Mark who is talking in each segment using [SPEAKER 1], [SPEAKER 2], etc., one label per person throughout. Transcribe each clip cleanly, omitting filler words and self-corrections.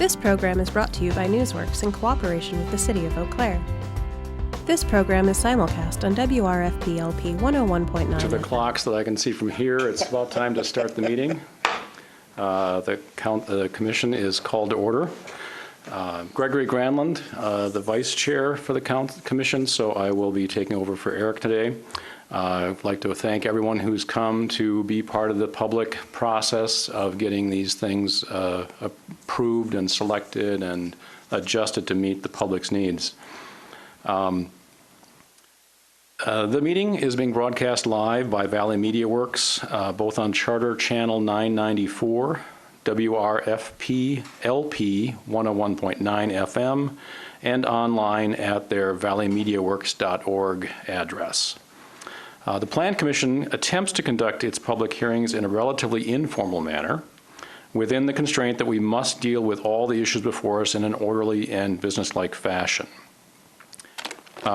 [SPEAKER 1] This program is brought to you by Newsworks in cooperation with the City of Eau Claire. This program is simulcast on WRFP-LP 101.9.
[SPEAKER 2] To the clocks that I can see from here, it's about time to start the meeting. The commission is called to order. Gregory Granlund, the vice chair for the commission, so I will be taking over for Eric today. I'd like to thank everyone who's come to be part of the public process of getting these things approved and selected and adjusted to meet the public's needs. The meeting is being broadcast live by Valley Media Works, both on Charter Channel 994, WRFP LP 101.9 FM, and online at their valleymediaworks.org address. The Plan Commission attempts to conduct its public hearings in a relatively informal manner, within the constraint that we must deal with all the issues before us in an orderly and businesslike fashion.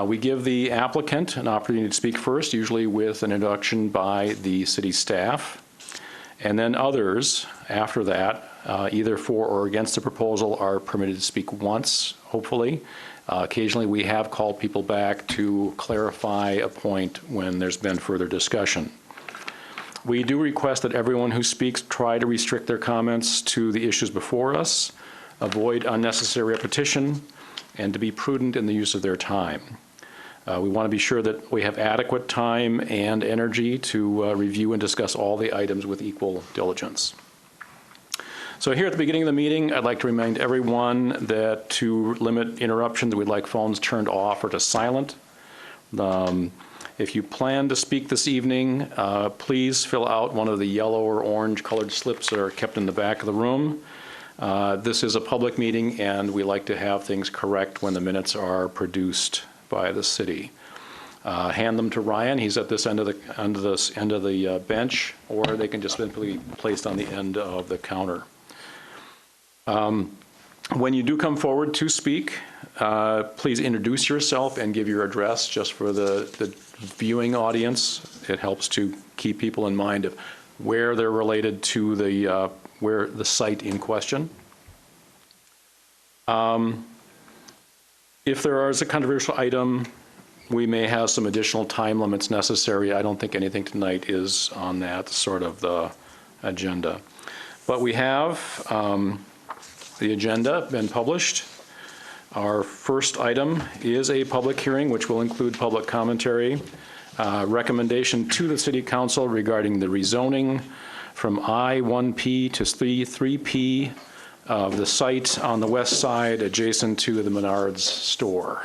[SPEAKER 2] We give the applicant an opportunity to speak first, usually with an introduction by the city staff, and then others after that, either for or against the proposal, are permitted to speak once, hopefully. Occasionally we have called people back to clarify a point when there's been further discussion. We do request that everyone who speaks try to restrict their comments to the issues before us, avoid unnecessary repetition, and to be prudent in the use of their time. We want to be sure that we have adequate time and energy to review and discuss all the items with equal diligence. So here at the beginning of the meeting, I'd like to remind everyone that to limit interruptions, we'd like phones turned off or to silent. If you plan to speak this evening, please fill out one of the yellow or orange colored slips that are kept in the back of the room. This is a public meeting, and we like to have things correct when the minutes are produced by the city. Hand them to Ryan. He's at this end of the bench, or they can just simply be placed on the end of the counter. When you do come forward to speak, please introduce yourself and give your address just for the viewing audience. It helps to keep people in mind of where they're related to where the site in question. If there is a controversial item, we may have some additional time limits necessary. I don't think anything tonight is on that sort of the agenda. But we have the agenda been published. Our first item is a public hearing, which will include public commentary, recommendation to the City Council regarding the rezoning from I-1P to 3P of the site on the west side adjacent to the Menards store.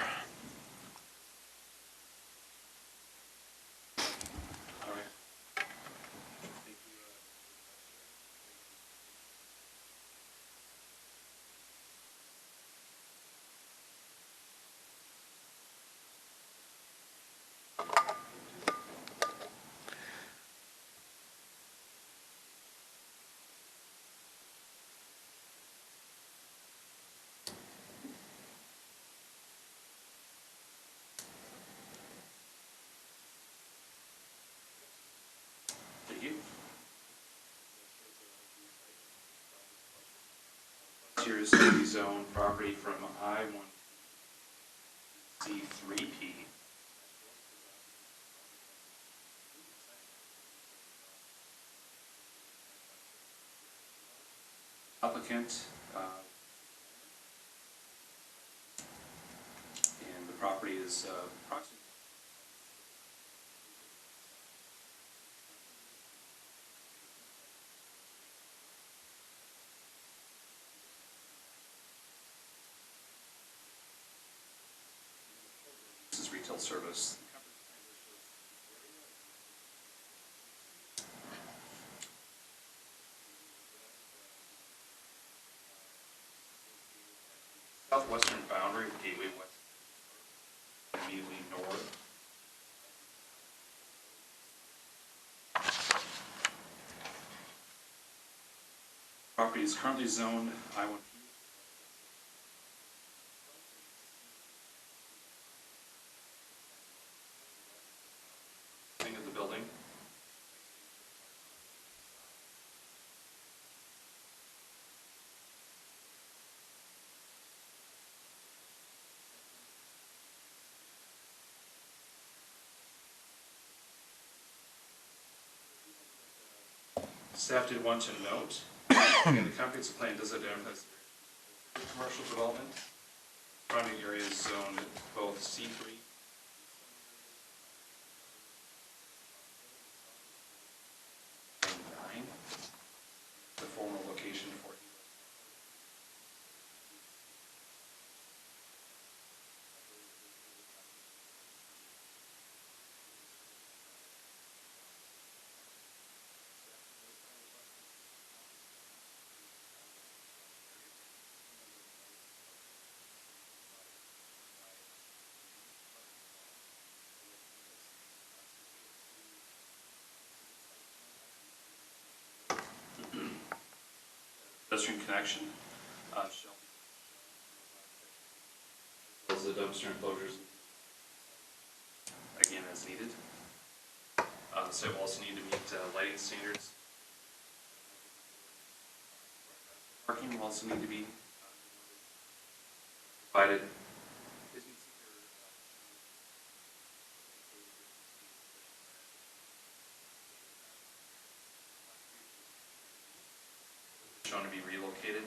[SPEAKER 3] Here's the zone property from I-1C3P. Applicant, and the property is approximately retail service. Southwestern boundary of Gateway West, immediately north. Property is currently zoned I-1. Of the building. Staff did want to note, again, the comprehensive plan does identify commercial development. Surrounding area is zoned both C3. The former location for pedestrian connection. As the dumpster enclosures, again, as needed. The site will also need to meet lighting standards. Parking will also need to be provided. Shown to be relocated.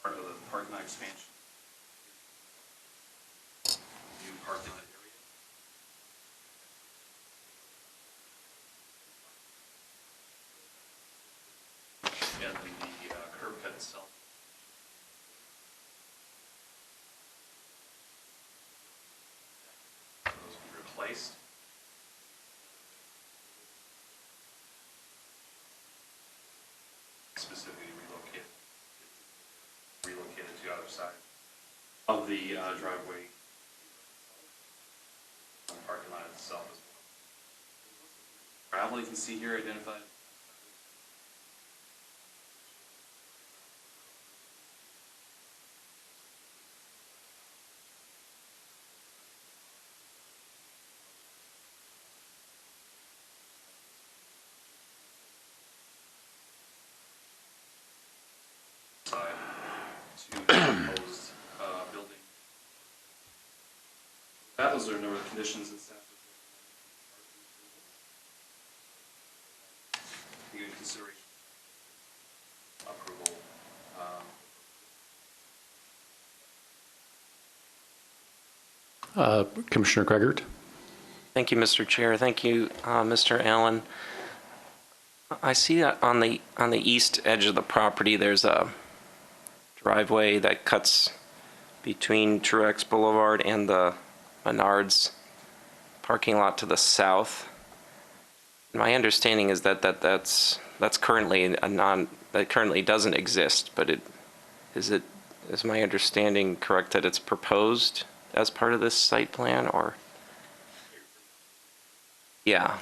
[SPEAKER 3] Part of the parking lot expansion. New parking lot area. And then the curb cut itself. Those will be replaced. Specifically relocated to the other side of the driveway, the parking lot itself as well. Gravel you can see here identified. Side to the proposed building. Those are a number of conditions that staff taking into consideration. Approval.
[SPEAKER 2] Commissioner Gregert?
[SPEAKER 4] Thank you, Mr. Chair. Thank you, Mr. Allen. I see that on the east edge of the property, there's a driveway that cuts between Truex Boulevard and the Menards parking lot to the south. My understanding is that's currently that currently doesn't exist, but is my understanding correct that it's proposed as part of this site plan, or? Yeah.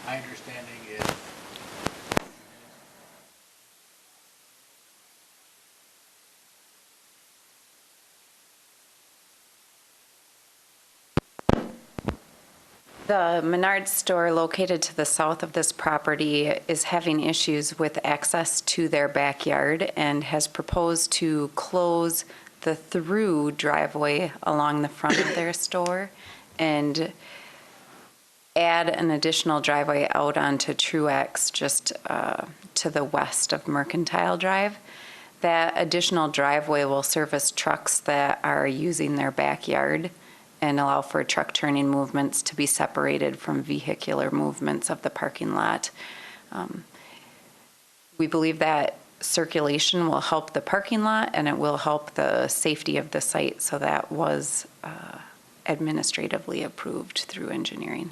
[SPEAKER 5] My understanding is
[SPEAKER 6] the Menards store located to the south of this property is having issues with access to their backyard and has proposed to close the through driveway along the front of their store and add an additional driveway out onto Truex just to the west of Mercantile Drive. That additional driveway will service trucks that are using their backyard and allow for truck turning movements to be separated from vehicular movements of the parking lot. We believe that circulation will help the parking lot and it will help the safety of the site, so that was administratively approved through engineering.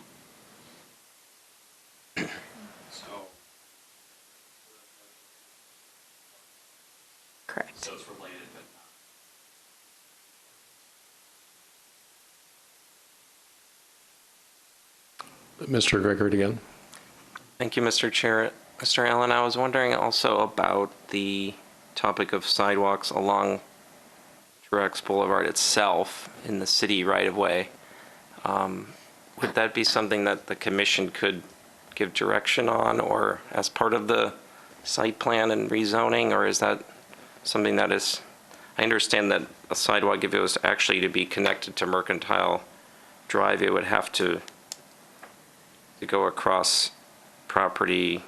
[SPEAKER 6] Correct.
[SPEAKER 3] So it's related, but
[SPEAKER 2] Mr. Gregert again.
[SPEAKER 4] Thank you, Mr. Chair. Mr. Allen, I was wondering also about the topic of sidewalks along Truax Boulevard itself in the city right-of-way. Would that be something that the commission could give direction on, or as part of the site plan and rezoning, or is that something that is, I understand that a sidewalk, if it was actually to be connected to Mercantile Drive, it would have to go across property,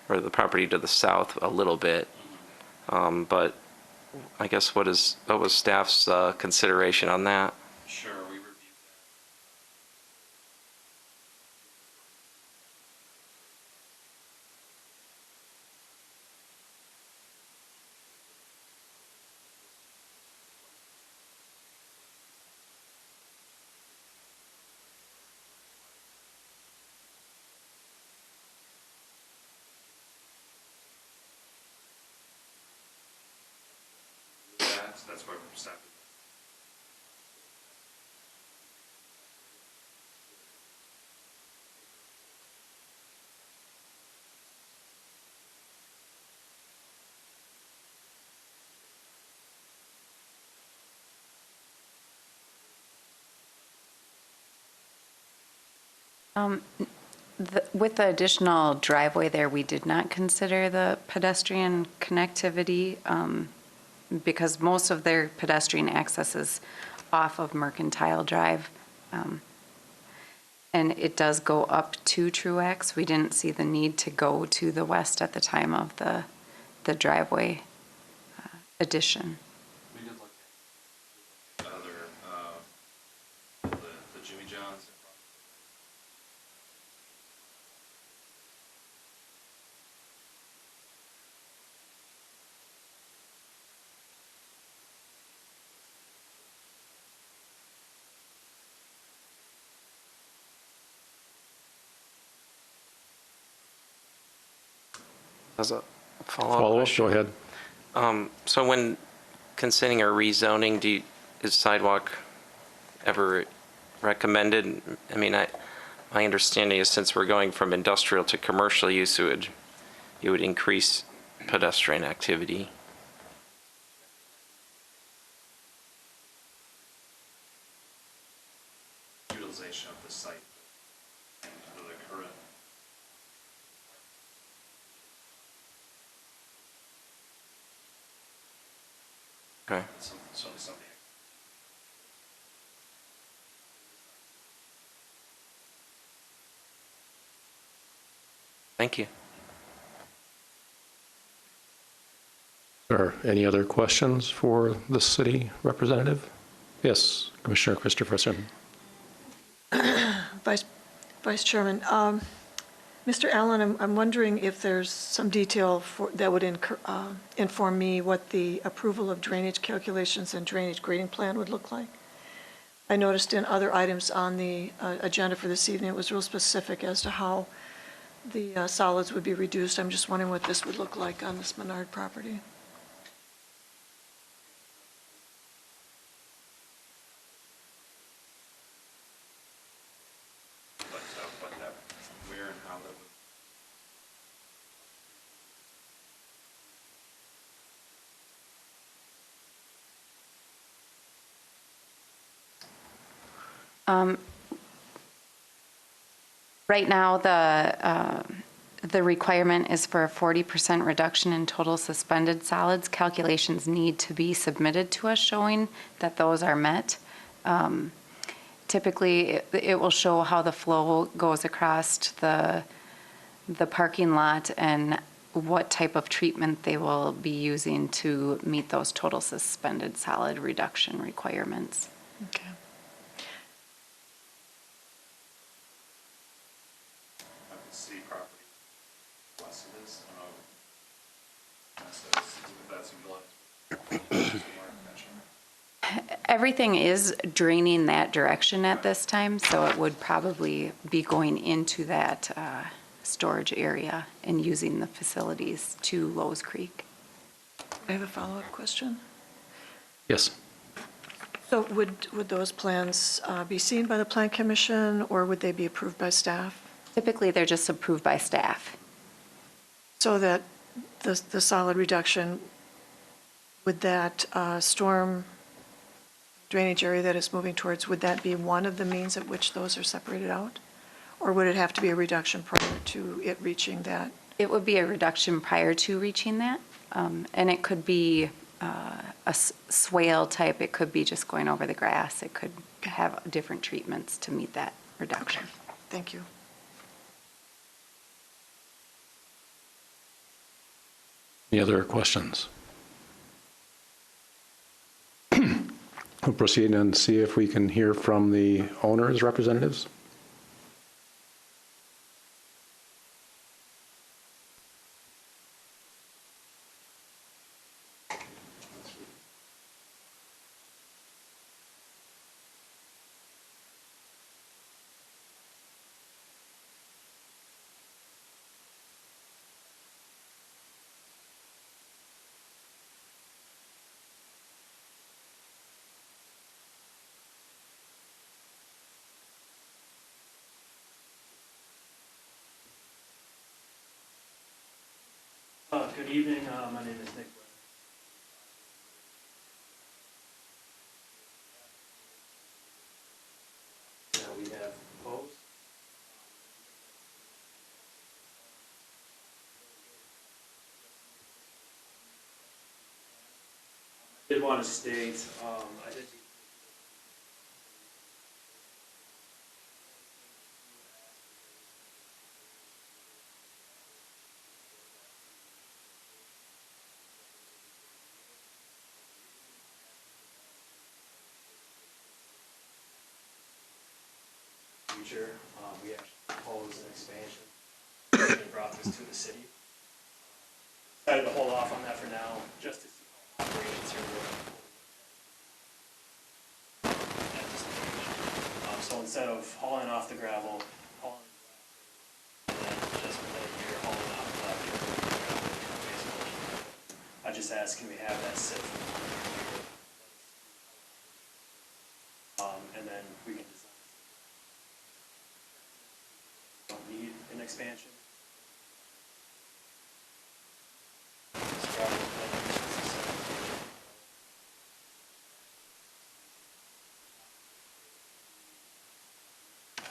[SPEAKER 4] or the property to the south a little bit. But I guess what was staff's consideration on that?
[SPEAKER 3] Sure, we reviewed that. That's why we're stopping.
[SPEAKER 6] With the additional driveway there, we did not consider the pedestrian connectivity because most of their pedestrian access is off of Mercantile Drive. And it does go up to Truax. We didn't see the need to go to the west at the time of the driveway addition.
[SPEAKER 3] We did look at other, the Jimmy John's.
[SPEAKER 4] As a follow-up
[SPEAKER 2] Follow-up,
[SPEAKER 4] question.
[SPEAKER 2] go ahead.
[SPEAKER 4] So when considering a rezoning, is sidewalk ever recommended? I mean, my understanding is since we're going from industrial to commercial use, it would increase pedestrian activity.
[SPEAKER 3] Utilization of the site and the current.
[SPEAKER 4] Okay.
[SPEAKER 3] Certainly something.
[SPEAKER 4] Thank you.
[SPEAKER 2] Are any other questions for the city representative? Yes, Commissioner Christopherson.
[SPEAKER 7] Vice Chairman, Mr. Allen, I'm wondering if there's some detail that would inform me what the approval of drainage calculations and drainage grading plan would look like. I noticed in other items on the agenda for this evening, it was real specific as to how the solids would be reduced. I'm just wondering what this would look like on this Menard property.
[SPEAKER 3] Where and how that would.
[SPEAKER 6] Right now, the requirement is for a 40% reduction in total suspended solids. Calculations need to be submitted to us showing that those are met. Typically, it will show how the flow goes across the parking lot and what type of treatment they will be using to meet those total suspended solid reduction requirements.
[SPEAKER 7] Okay.
[SPEAKER 3] City property, less of this, I don't know. If that's utilized.
[SPEAKER 6] Everything is draining that direction at this time, so it would probably be going into that storage area and using the facilities to Lowe's Creek.
[SPEAKER 7] I have a follow-up question.
[SPEAKER 2] Yes.
[SPEAKER 7] So would those plans be seen by the Plan Commission, or would they be approved by staff?
[SPEAKER 6] Typically, they're just approved by staff.
[SPEAKER 7] So that the solid reduction, would that storm drainage area that it's moving towards, would that be one of the means at which those are separated out? Or would it have to be a reduction prior to it reaching that?
[SPEAKER 6] It would be a reduction prior to reaching that, and it could be a swale type, it could be just going over the grass, it could have different treatments to meet that reduction.
[SPEAKER 7] Thank you.
[SPEAKER 2] Any other questions? We'll proceed and see if we can hear from the owner's representatives.
[SPEAKER 8] Good evening. My name is Nick. We have proposed. I did want to state, I did. Future, we actually proposed an expansion and brought this to the city. Decided to hold off on that for now, just to see how operations are working at this stage. So instead of hauling off the gravel, hauling the gravel, and then just within a year hauling off the gravel, I just asked, can we have that sit for 1 year? And then we can design. Don't need an expansion.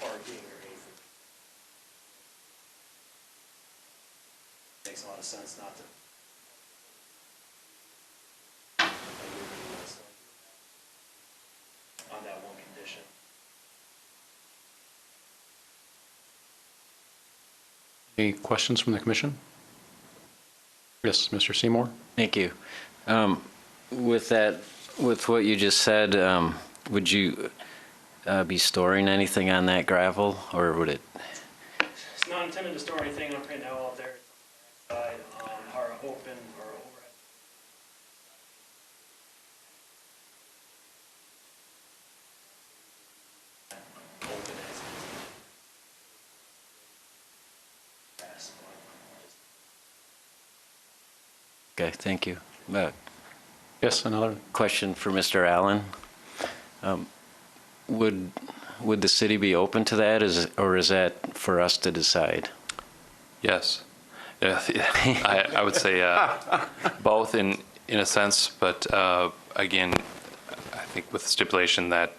[SPEAKER 8] Parking or anything. Makes a lot of sense not to. On that one condition.
[SPEAKER 2] Any questions from the commission? Yes, Mr. Seymour?
[SPEAKER 9] Thank you. With what you just said, would you be storing anything on that gravel, or would it?
[SPEAKER 8] It's not intended to store anything right now out there. Side, our open or overhead. Open as fast.
[SPEAKER 9] Okay, thank you.
[SPEAKER 2] Yes, another?
[SPEAKER 9] Question for Mr. Allen. Would the city be open to that, or is that for us to decide?
[SPEAKER 10] Yes. Yeah, I would say both in a sense, but again, I think with the stipulation that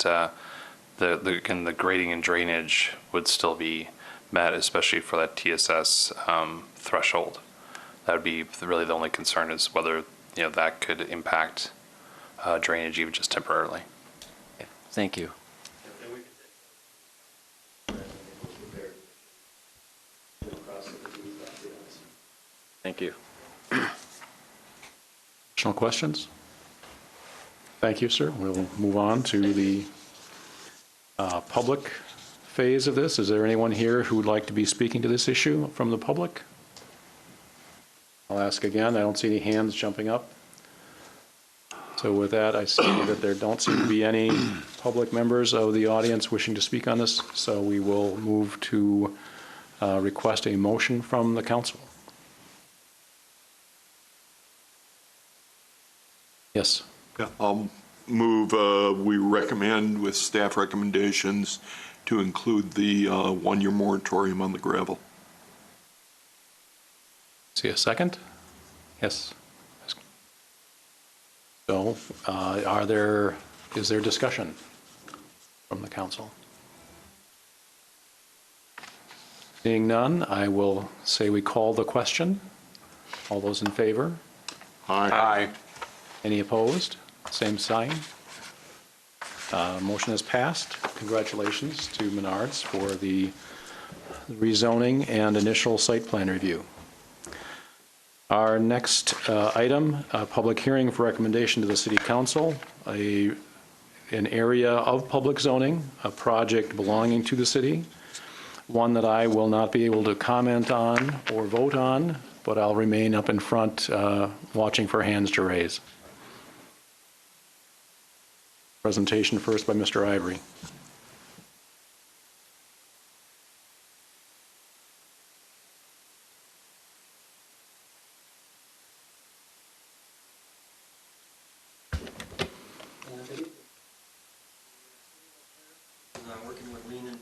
[SPEAKER 10] the grading and drainage would still be met, especially for that TSS threshold. That would be really the only concern, is whether that could impact drainage even just temporarily.
[SPEAKER 9] Okay, thank you. Thank you.
[SPEAKER 2] Additional questions? Thank you, sir. We'll move on to the public phase of this. Is there anyone here who would like to be speaking to this issue from the public? I'll ask again. I don't see any hands jumping up. So with that, I see that there don't seem to be any public members of the audience wishing to speak on this, so we will move to request a motion from the council. Yes.
[SPEAKER 11] Yeah, I'll move, we recommend with staff recommendations to include the 1-year moratorium on the gravel.
[SPEAKER 2] See a second? Yes. So are there Is there discussion from the council? Seeing none, I will say we call the question. All those in favor?
[SPEAKER 11] Aye.
[SPEAKER 2] Any opposed? Same sign. Motion is passed. Congratulations to Menards for the rezoning and initial site plan review. Our next item, a public hearing for recommendation to the City Council, an area of public zoning, a project belonging to the city, one that I will not be able to comment on or vote on, but I'll remain up in front watching for hands to raise. Presentation first by Mr. Ivory.
[SPEAKER 12] Working with Lean and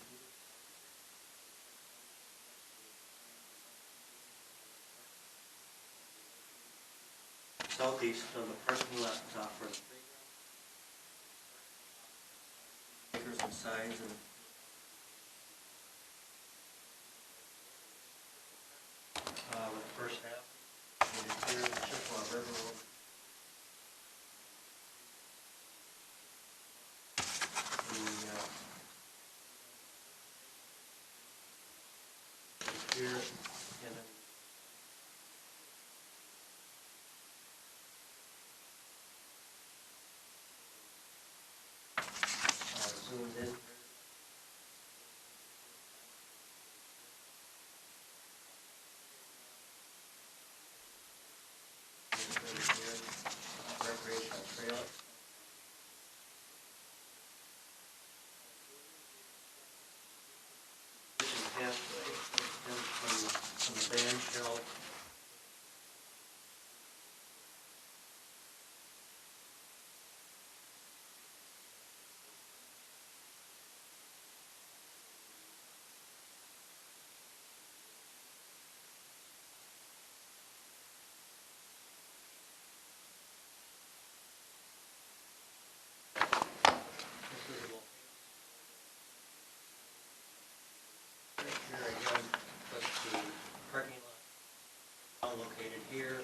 [SPEAKER 12] southeast of the parking lot for the playground, acres and sides, and with the first half, and here the Chippewa River. Here, and then zoomed in. Recreational trail. Pathway extends from the band shell parking lot located here.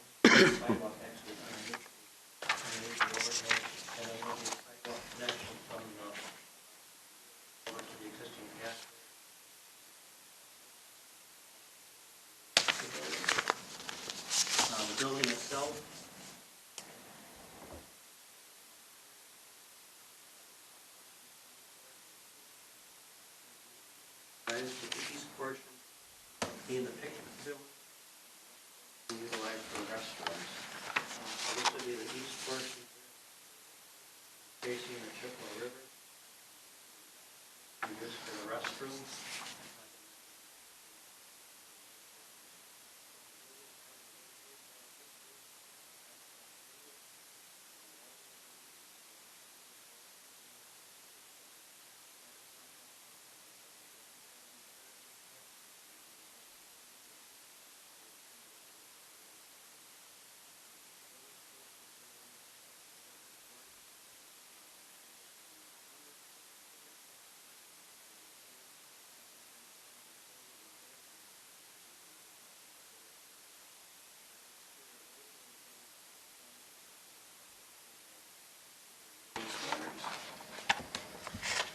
[SPEAKER 12] Sidewalk actually underneath the overhead, and then we'll do sidewalk connection from over to the existing gas. The building itself. With the east portion being the picnic facility utilized for restrooms. So this would be the east portion facing the Chippewa River. Used for the restrooms.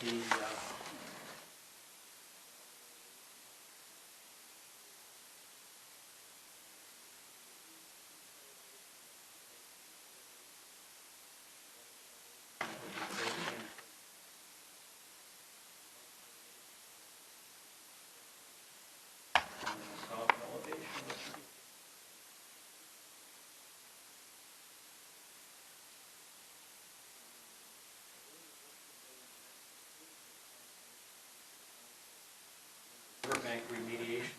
[SPEAKER 12] The south elevation. Riverbank remediation.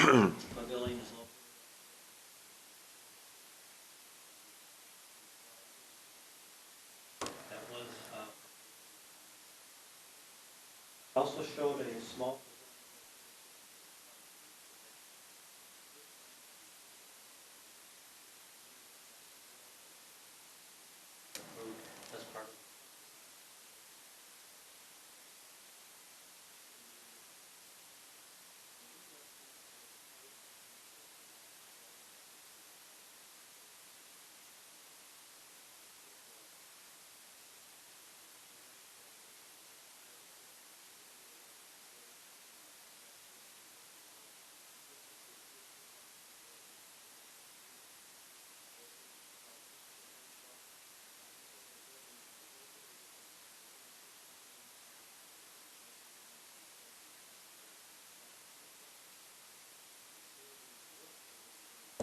[SPEAKER 12] pavilion is located. That was, also showed a small as part of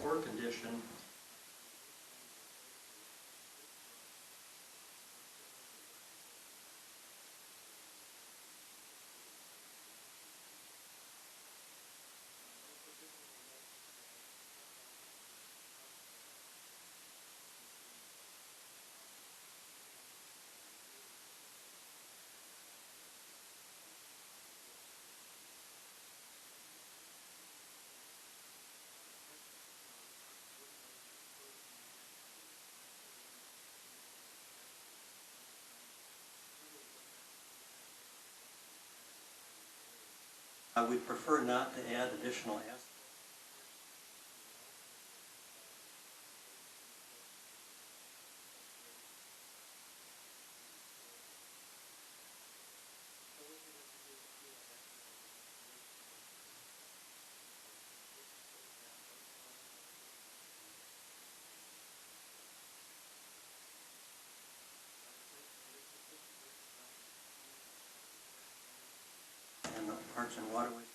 [SPEAKER 12] poor condition. I would prefer not to add additional asphalt. And the Parks and Waterways.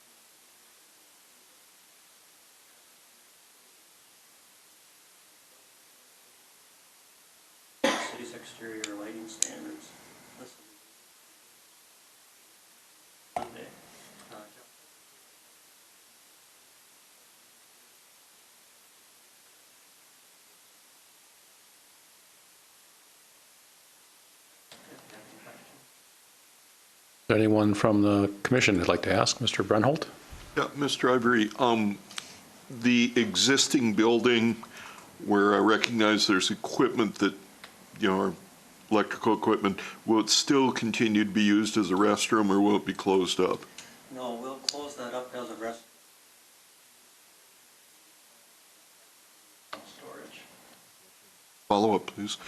[SPEAKER 12] City's exterior lighting standards. Listen. Monday.
[SPEAKER 2] Is there anyone from the commission who'd like to ask? Mr. Brunholt?
[SPEAKER 11] Yeah, Mr. Ivory, the existing building where I recognize there's equipment that, or electrical equipment, will it still continue to be used as a restroom or will it be closed up?
[SPEAKER 12] No, we'll close that up as a rest. Storage.
[SPEAKER 11] Follow-up, please.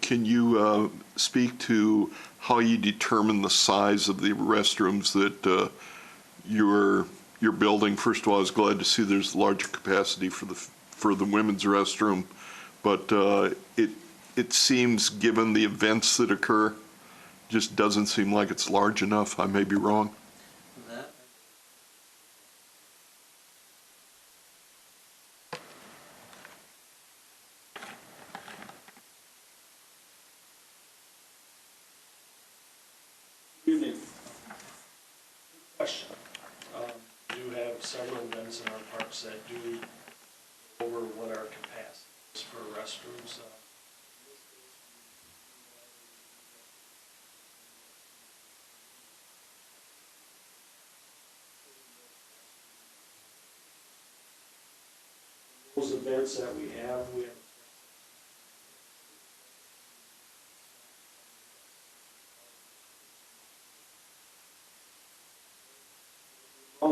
[SPEAKER 11] Can you speak to how you determine the size of the restrooms that you're building? First of all, I was glad to see there's larger capacity for the women's restroom, but it seems, given the events that occur, just doesn't seem like it's large enough. I may be wrong.
[SPEAKER 12] That.
[SPEAKER 8] Evening. Question. We do have several events in our parks that do over what our capacity is for restrooms. Those events that we have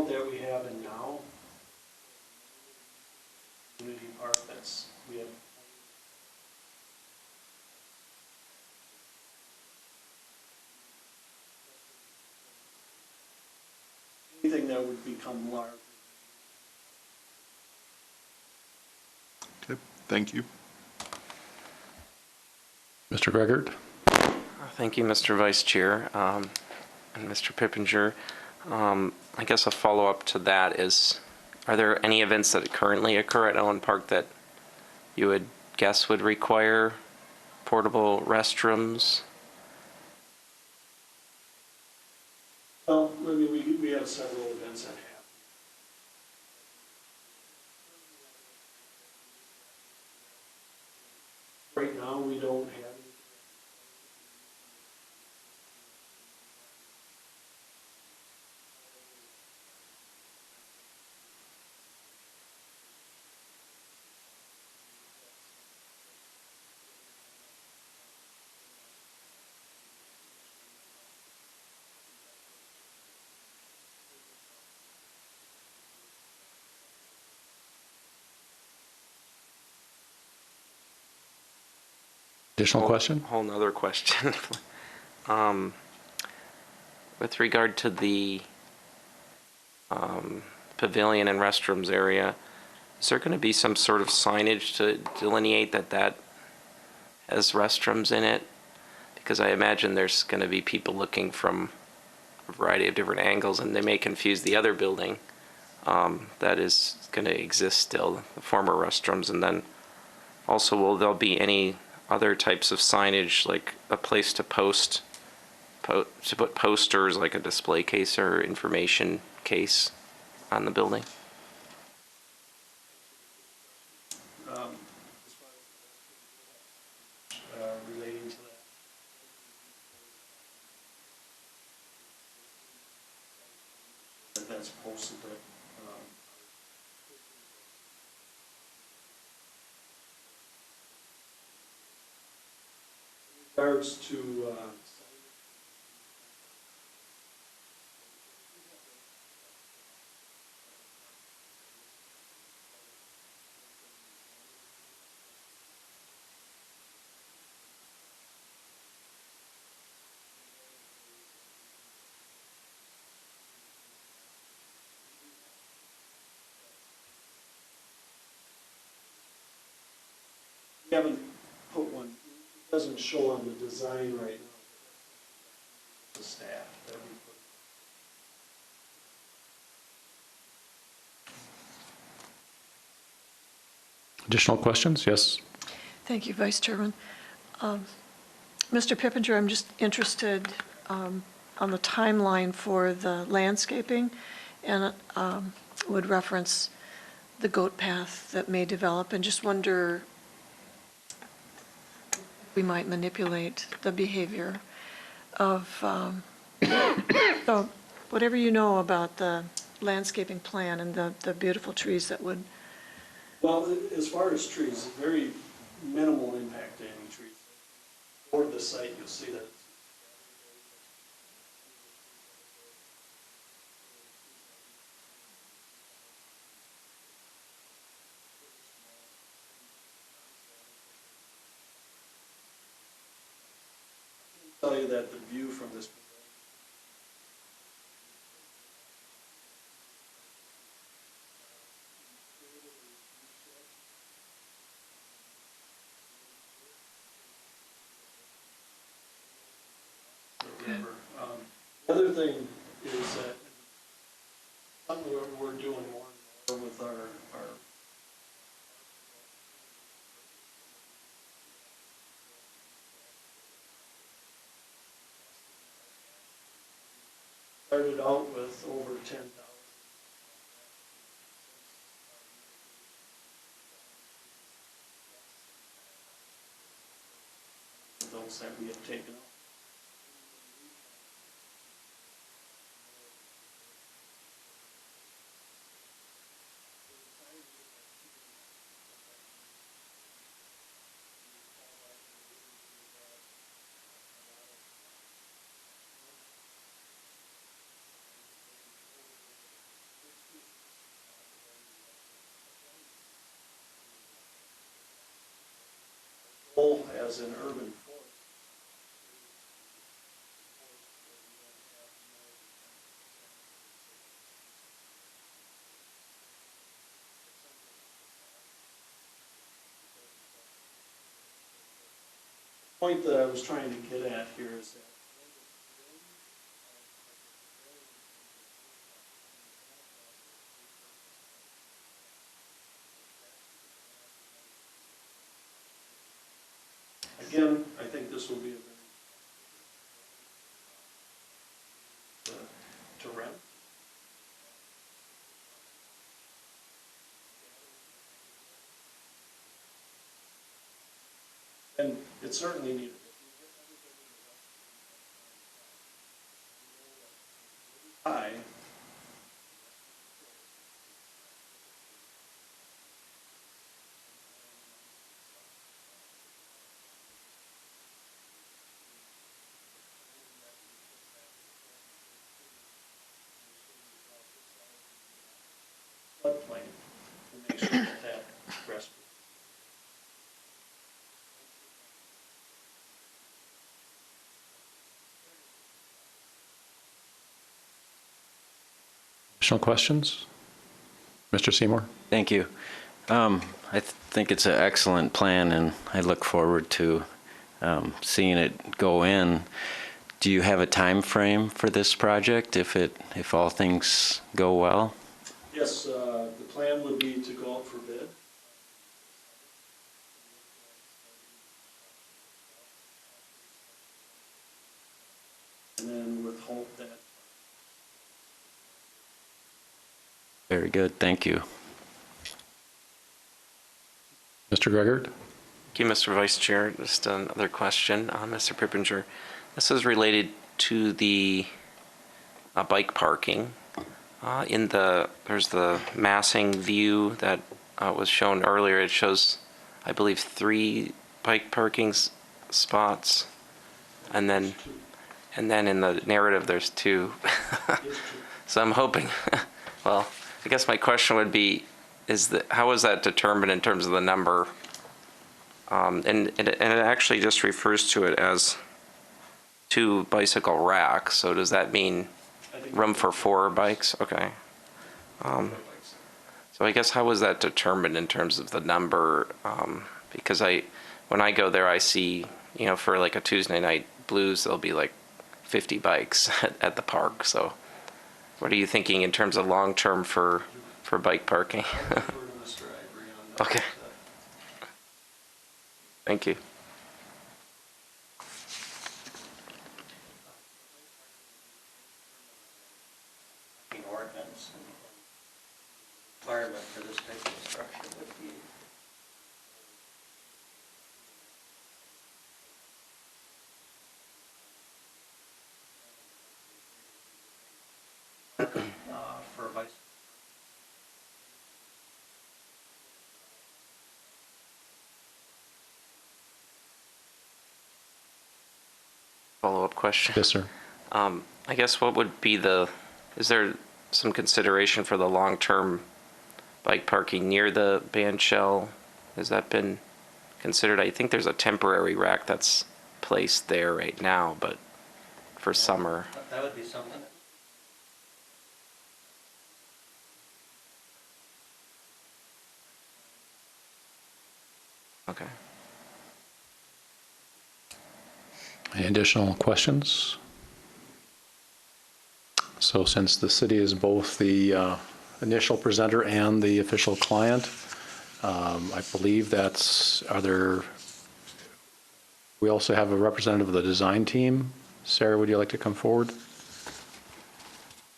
[SPEAKER 8] that we have in now, community park, we have. Anything that would become large.
[SPEAKER 11] Okay, thank you.
[SPEAKER 2] Mr. Gregert?
[SPEAKER 4] Thank you, Mr. Vice Chair, and Mr. Pippinger. I guess a follow-up to that is, are there any events that currently occur at Owen Park that you would guess would require portable restrooms?
[SPEAKER 8] Well, I mean, we have several events that
[SPEAKER 12] now, we don't have any.
[SPEAKER 2] Additional question?
[SPEAKER 4] Whole nother question. Um, With regard to the pavilion and restrooms area, is there going to be some sort of signage to delineate that that has restrooms in it? Because I imagine there's going to be people looking from a variety of different angles, and they may confuse the other building that is going to exist still, the former restrooms. And then also, will there be any other types of signage, like a place to post, to put posters, like a display case or information case on the building?
[SPEAKER 12] Relating to that. That's posted that. In regards to we haven't put one, it doesn't show on the design right now. The staff that we put.
[SPEAKER 2] Additional questions? Yes.
[SPEAKER 7] Thank you, Vice Chairman. Mr. Pippinger, I'm just interested on the timeline for the landscaping, and would reference the goat path that may develop, and just wonder if we might manipulate the behavior of, so whatever you know about the landscaping plan and the beautiful trees that would.
[SPEAKER 12] Well, as far as trees, very minimal impact to any trees. Or the site, you'll see that. I can tell you that the view from this. The other thing is that something we're doing more and more with our started out with over 10,000. Those that we have taken out. Goal as an urban forest. The point that I was trying to get at here is that again, I think this will be a very to rent. And it certainly needed. High. Floodplain to make sure that that rescue.
[SPEAKER 2] Additional questions? Mr. Seymour?
[SPEAKER 9] Thank you. I think it's an excellent plan, and I look forward to seeing it go in. Do you have a time frame for this project if all things go well?
[SPEAKER 12] Yes, the plan would be to go out for bid. And then with hope that.
[SPEAKER 9] Very good. Thank you.
[SPEAKER 2] Mr. Gregor?
[SPEAKER 4] Thank you, Mr. Vice Chair. Just another question, Mr. Prippinger. This is related to the bike parking. There's the massing view that was shown earlier. It shows, I believe, 3 bike parking spots, and then in the narrative there's 2. So I'm hoping. Well, I guess my question would be, how is that determined in terms of the number? And it actually just refers to it as 2 bicycle racks. So does that mean room for 4 bikes? Okay. So I guess how was that determined in terms of the number? Because when I go there, I see, for like a Tuesday night blues, there'll be like 50 bikes at the park. So what are you thinking in terms of long term for bike parking? Okay. Thank you.
[SPEAKER 12] Ordinance and requirement for this type of structure would be. For bicycle.
[SPEAKER 4] Follow-up question.
[SPEAKER 2] Yes, sir.
[SPEAKER 4] I guess what would be is there some consideration for the long-term bike parking near the band shell? Has that been considered? I think there's a temporary rack that's placed there right now, but for summer.
[SPEAKER 12] That would be something.
[SPEAKER 4] Okay.
[SPEAKER 2] Any additional questions? So since the city is both the initial presenter and the official client, I believe we also have a representative of the design team. Sarah, would you like to come forward?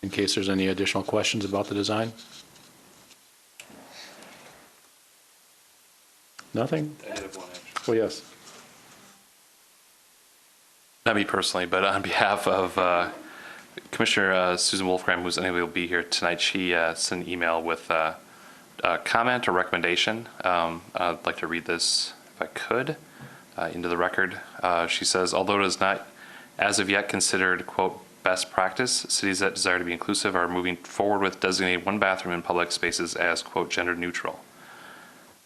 [SPEAKER 2] In case there's any additional questions about the design? Nothing?
[SPEAKER 10] I did have one, actually.
[SPEAKER 2] Oh, yes.
[SPEAKER 10] Not me personally, but on behalf of Commissioner Susan Wolfgram, who's unable to be here tonight, she sent an email with a comment or recommendation. I'd like to read this, if I could, into the record. She says, although it is not as of yet considered, quote, best practice, cities that desire to be inclusive are moving forward with designating 1 bathroom in public spaces as, quote, gender neutral.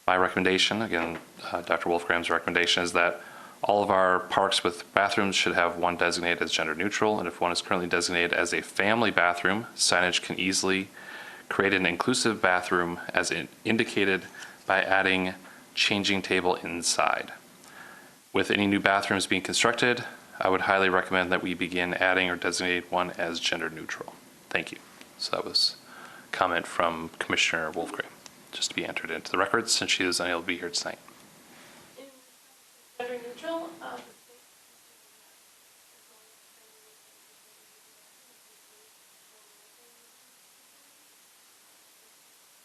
[SPEAKER 10] My recommendation, again, Dr. Wolfgram's recommendation, is that all of our parks with bathrooms should have 1 designated as gender neutral, and if one is currently designated as a family bathroom, signage can easily create an inclusive bathroom as indicated by adding changing table inside. With any new bathrooms being constructed, I would highly recommend that we begin adding or designate one as gender neutral. Thank you. So that was a comment from Commissioner Wolfgram, just to be entered into the records since she is unable to be here tonight.
[SPEAKER 13] Gender neutral.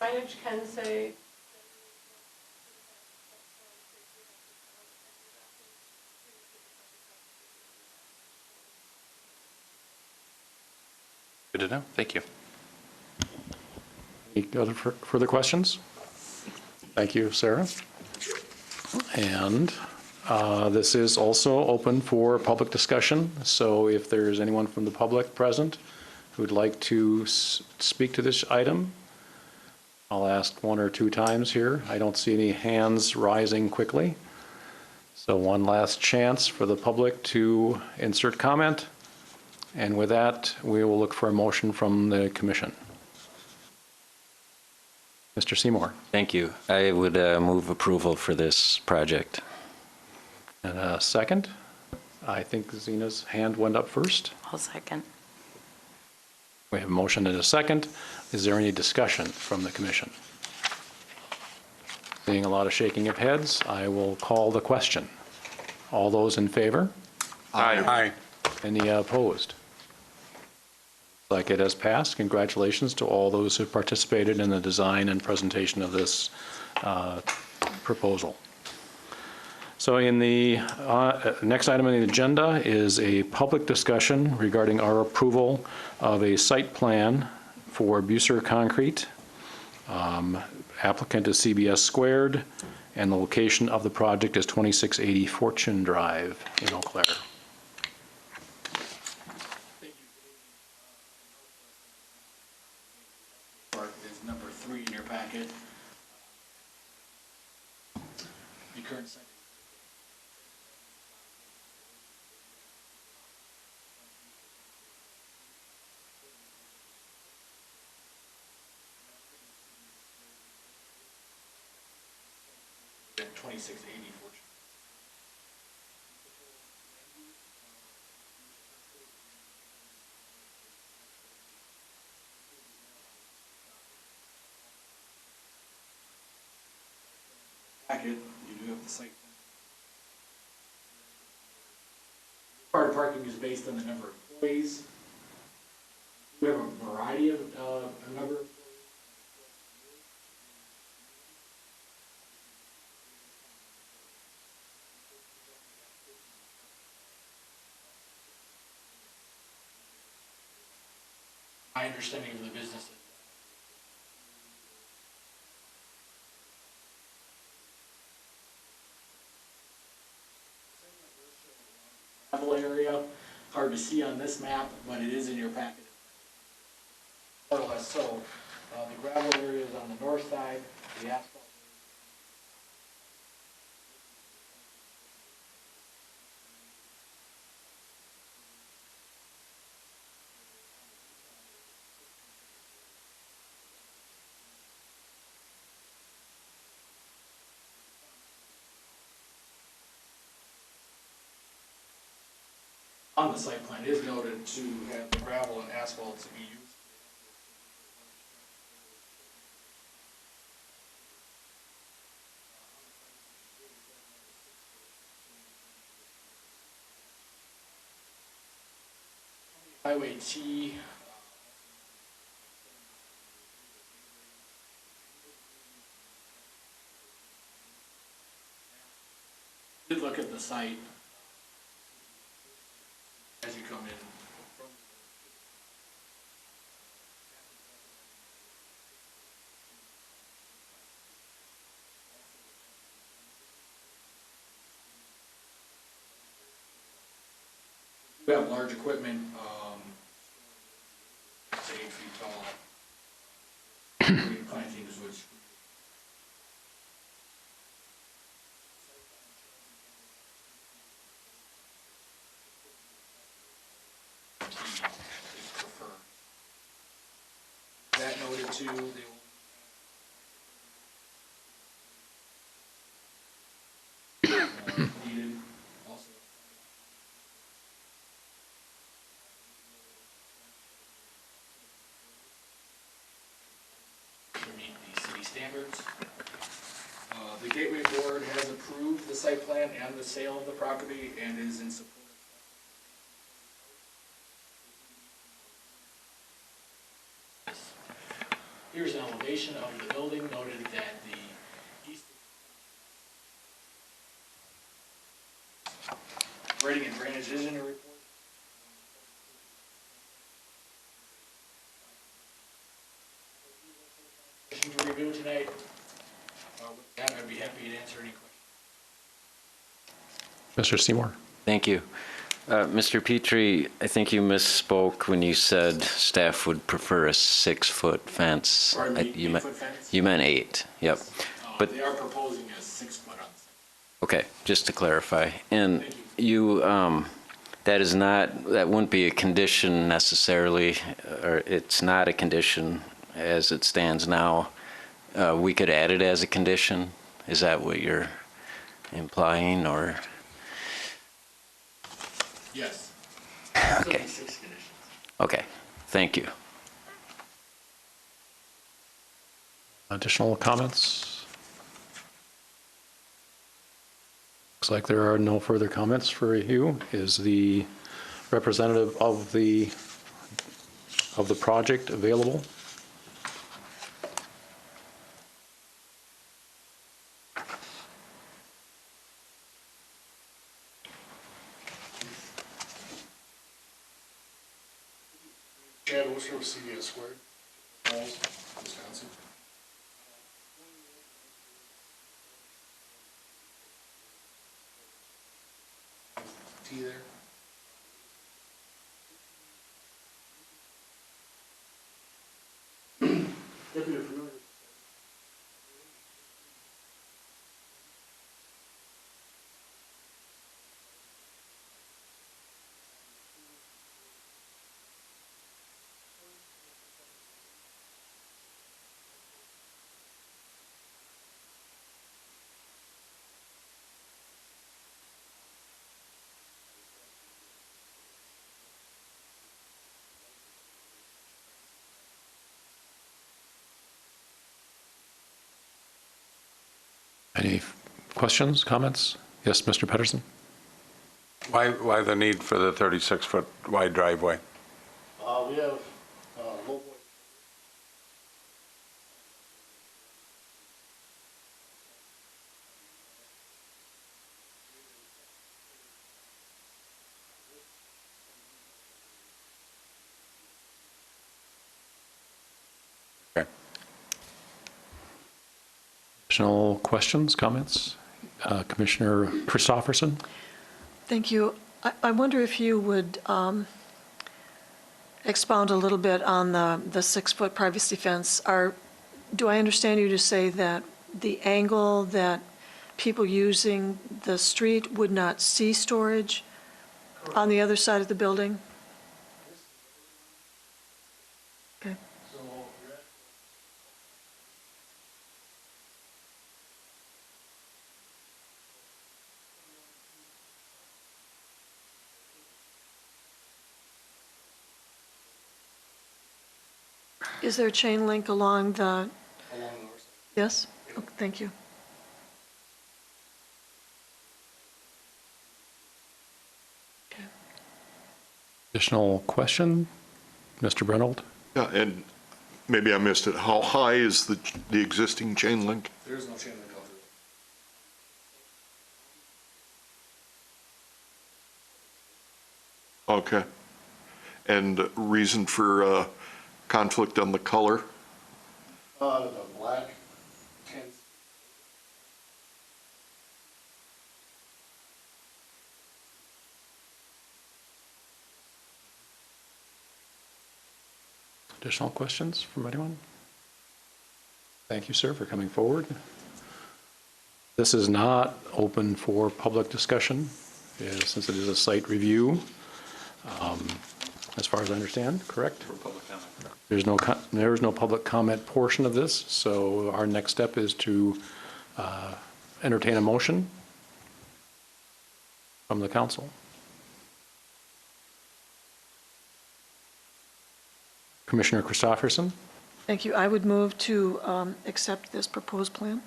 [SPEAKER 13] Signage can say
[SPEAKER 10] Good to know. Thank you.
[SPEAKER 2] Any other further questions? Thank you, Sarah. And this is also open for public discussion, so if there's anyone from the public present who would like to speak to this item, I'll ask 1 or 2 times here. I don't see any hands rising quickly. So one last chance for the public to insert comment. And with that, we will look for a motion from the commission. Mr. Seymour.
[SPEAKER 9] Thank you. I would move approval for this project.
[SPEAKER 2] And a second. I think Zena's hand went up first.
[SPEAKER 6] I'll second.
[SPEAKER 2] We have a motion and a second. Is there any discussion from the commission? Seeing a lot of shaking of heads, I will call the question. All those in favor?
[SPEAKER 10] Aye.
[SPEAKER 2] Any opposed? Like it has passed. Congratulations to all those who participated in the design and presentation of this proposal. So in the next item on the agenda is a public discussion regarding our approval of a site plan for Bucer Concrete. Applicant is CBS Squared, and the location of the project is 2680 Fortune Drive in Eau Claire.
[SPEAKER 5] Is number 3 in your packet. The current site. At 2680 Fortune. Packet, you do have the site. Part of parking is based on the number of employees. We have a variety of a number of. My understanding of the business. Gravel area, hard to see on this map, but it is in your packet. More or less so. The gravel area is on the north side, the asphalt. On the site plan is noted to have the gravel and asphalt to be used. Highway T. Did look at the site. As you come in. We have large equipment, it's 8 feet tall. Plantings which. That noted too, they will. Needed also. To meet the city standards. The Gateway Board has approved the site plan and the sale of the property and is in support. Here's an elevation of the building, noted that the east grading and drainage is in a report. review tonight. With that, I'd be happy to answer any questions.
[SPEAKER 2] Mr. Seymour?
[SPEAKER 9] Thank you. Mr. Petrie, I think you misspoke when you said staff would prefer a 6-foot fence.
[SPEAKER 5] Pardon me,
[SPEAKER 9] You
[SPEAKER 5] 8-foot fence?
[SPEAKER 9] You meant 8, yep. But
[SPEAKER 5] They are proposing a 6-foot on site.
[SPEAKER 9] okay, just to clarify. And
[SPEAKER 5] Thank
[SPEAKER 9] you, that wouldn't be a condition necessarily, or it's not a condition as it stands now. We could add it as a condition? Is that what you're implying, or?
[SPEAKER 5] Yes.
[SPEAKER 9] Okay.
[SPEAKER 5] 6 conditions.
[SPEAKER 9] Okay, thank you.
[SPEAKER 2] Additional comments? Looks like there are no further comments for you. Is the representative of the project available?
[SPEAKER 13] Chad Oster with CBS Squared, Falls, Wisconsin. T there. If you're familiar.
[SPEAKER 2] Any questions, comments? Yes, Mr. Pedersen?
[SPEAKER 14] Why the need for the 36-foot wide driveway?
[SPEAKER 13] We have low boy.
[SPEAKER 14] Okay.
[SPEAKER 2] Additional questions, comments? Commissioner Christopherson?
[SPEAKER 7] Thank you. I wonder if you would expound a little bit on the 6-foot privacy fence. Do I understand you to say that the angle that people using the street would not see storage on the other side of the building? Okay. Is there a chain link along the,
[SPEAKER 13] Along the north side.
[SPEAKER 7] yes? Oh, thank you. Okay.
[SPEAKER 2] Additional question? Mr. Brenold?
[SPEAKER 11] Yeah, and maybe I missed it. How high is the existing chain link?
[SPEAKER 13] There is no chain link out there.
[SPEAKER 11] Okay. And reason for conflict on the color?
[SPEAKER 13] The black tents.
[SPEAKER 2] Additional questions from anyone? Thank you, sir, for coming forward. This is not open for public discussion, since it is a site review, as far as I understand, correct?
[SPEAKER 3] For public comment.
[SPEAKER 2] There is no public comment portion of this, so our next step is to entertain a motion from the council. Commissioner Christopherson?
[SPEAKER 7] Thank you. I would move to accept this proposed plan.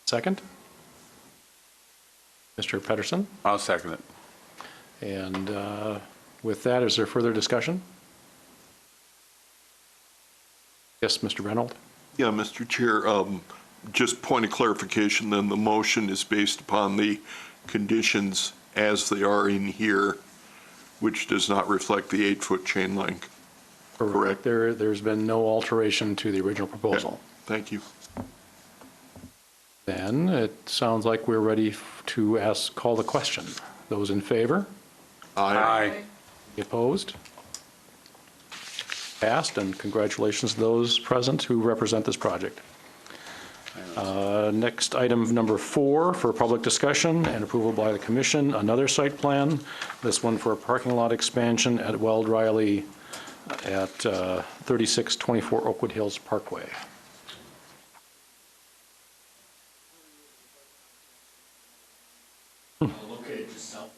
[SPEAKER 2] Second? Mr. Pedersen?
[SPEAKER 14] I'll second it.
[SPEAKER 2] And with that, is there further discussion? Yes, Mr. Reynolds?
[SPEAKER 11] Yeah, Mr. Chair, just point of clarification, then the motion is based upon the conditions as they are in here, which does not reflect the 8-foot chain link. Correct.
[SPEAKER 2] There's been no alteration to the original proposal.
[SPEAKER 11] Okay, Thank you.
[SPEAKER 2] Then it sounds like we're ready to call the question. Those in favor?
[SPEAKER 14] Aye.
[SPEAKER 2] Any opposed? Passed, and congratulations to those present who represent this project. Next, item number 4 for public discussion and approval by the commission, another site plan. This one for a parking lot expansion at Weld Riley at 3624 Oakwood Hills Parkway.
[SPEAKER 5] Located just south.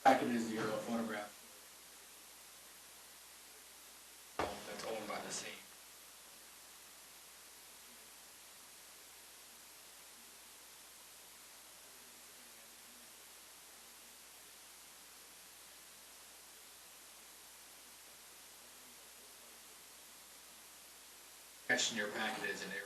[SPEAKER 5] Packet is the aerial photograph. That's owned by the same. Attached in your packet is an aerial.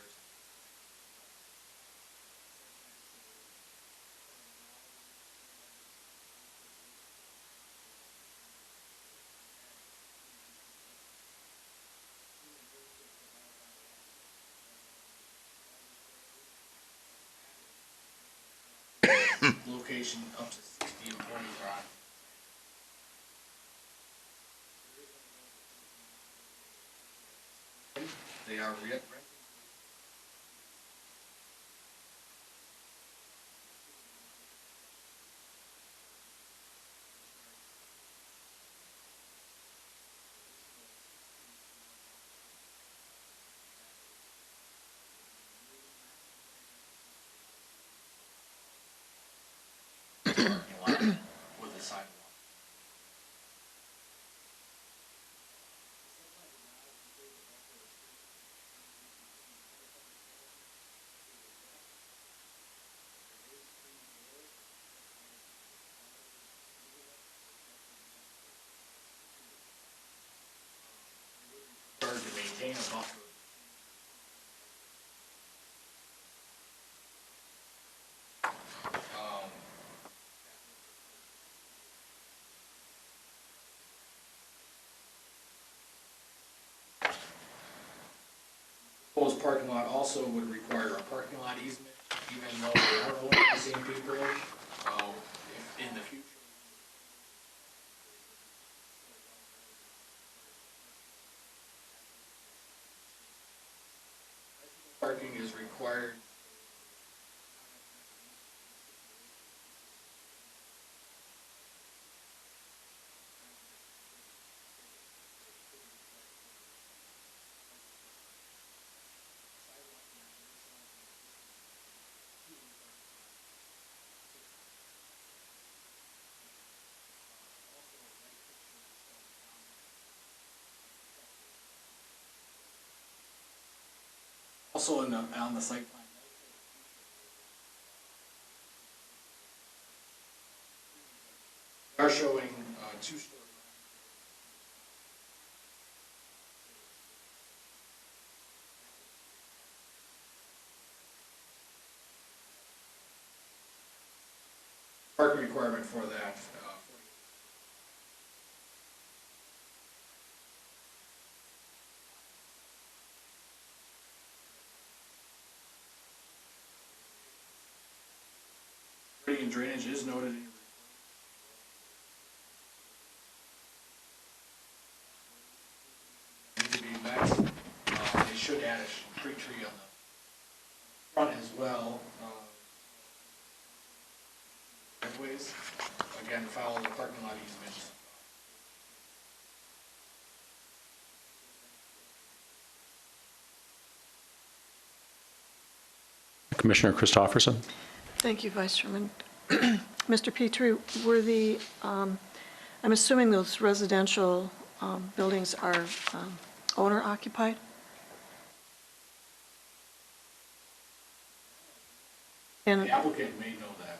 [SPEAKER 5] Location up to 60 employees are on. They are renting. With a sidewalk. To maintain a buffer. Proposed parking lot also would require a parking lot easement, even though they are owned by the same people. If in the future. Parking is required. Also on the site plan. We are showing 2-story. Parking requirement for that. And drainage is noted in your report. Need to be met. They should add a tree on the front as well. Driveways, again, follow the parking lot easements.
[SPEAKER 2] Commissioner Christopherson.
[SPEAKER 7] Thank you, Vice Chairman. Mr. Petrie, were I'm assuming those residential buildings are owner occupied? And
[SPEAKER 5] The applicant may know that.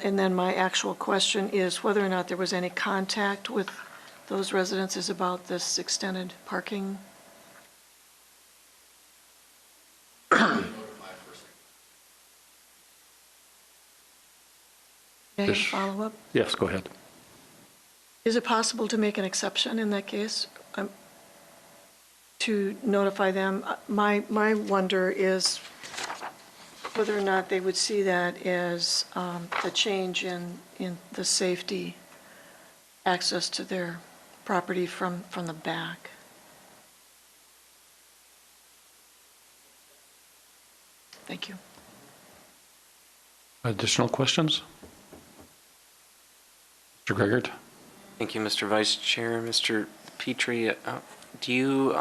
[SPEAKER 7] And then my actual question is whether or not there was any contact with those residences about this extended parking? May I
[SPEAKER 2] Yes.
[SPEAKER 7] follow up?
[SPEAKER 2] Yes, go ahead.
[SPEAKER 7] Is it possible to make an exception in that case? to notify them. My wonder is whether or not they would see that as a change in the safety access to their property from the back. Thank you.
[SPEAKER 2] Additional questions? Mr. Gregert?
[SPEAKER 4] Thank you, Mr. Vice Chair. Mr. Petrie, do you,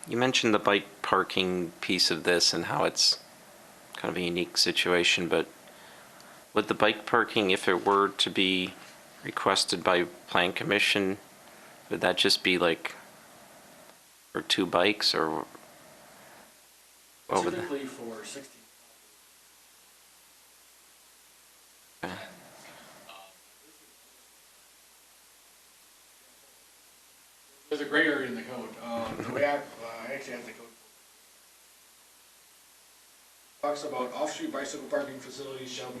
[SPEAKER 4] you mentioned the bike parking piece of this and how it's kind of a unique situation, but would the bike parking, if it were to be requested by Plan Commission, would that just be like for 2 bikes or what would that?
[SPEAKER 5] Typically for 60.
[SPEAKER 4] Okay.
[SPEAKER 5] There's a gray area in the code. The way I actually have the code. Talks about off-street bicycle parking facilities shall be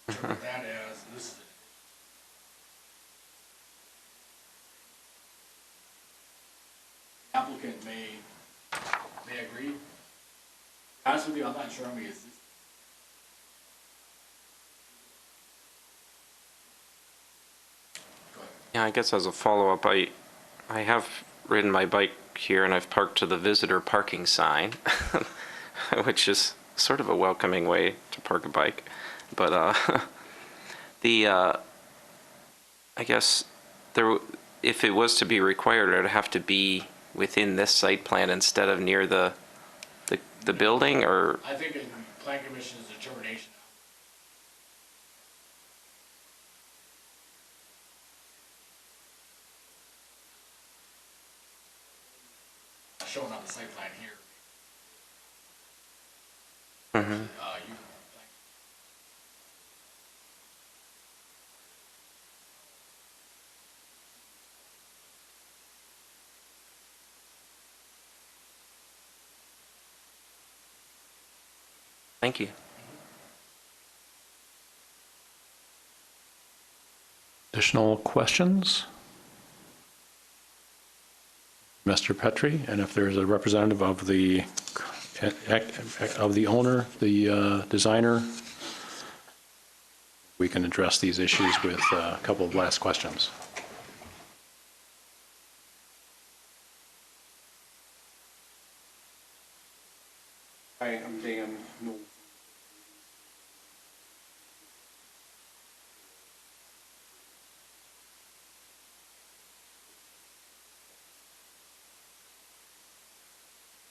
[SPEAKER 5] provided. That as this is it. Applicant may agree. To be honest with you, I'm not sure how many is this. Go ahead.
[SPEAKER 4] Yeah, I guess as a follow-up, I have ridden my bike here and I've parked to the visitor parking sign, which is sort of a welcoming way to park a bike. But I guess if it was to be required, it would have to be within this site plan instead of near the building, or?
[SPEAKER 5] I think in Plan Commission's determination. Shown on the site plan here.
[SPEAKER 4] Mm-hmm. Thank you.
[SPEAKER 2] Additional questions? Mr. Petrie, and if there's a representative of the owner, the designer, we can address these issues with a couple of last questions.
[SPEAKER 3] Hi, I'm Dan Knoll.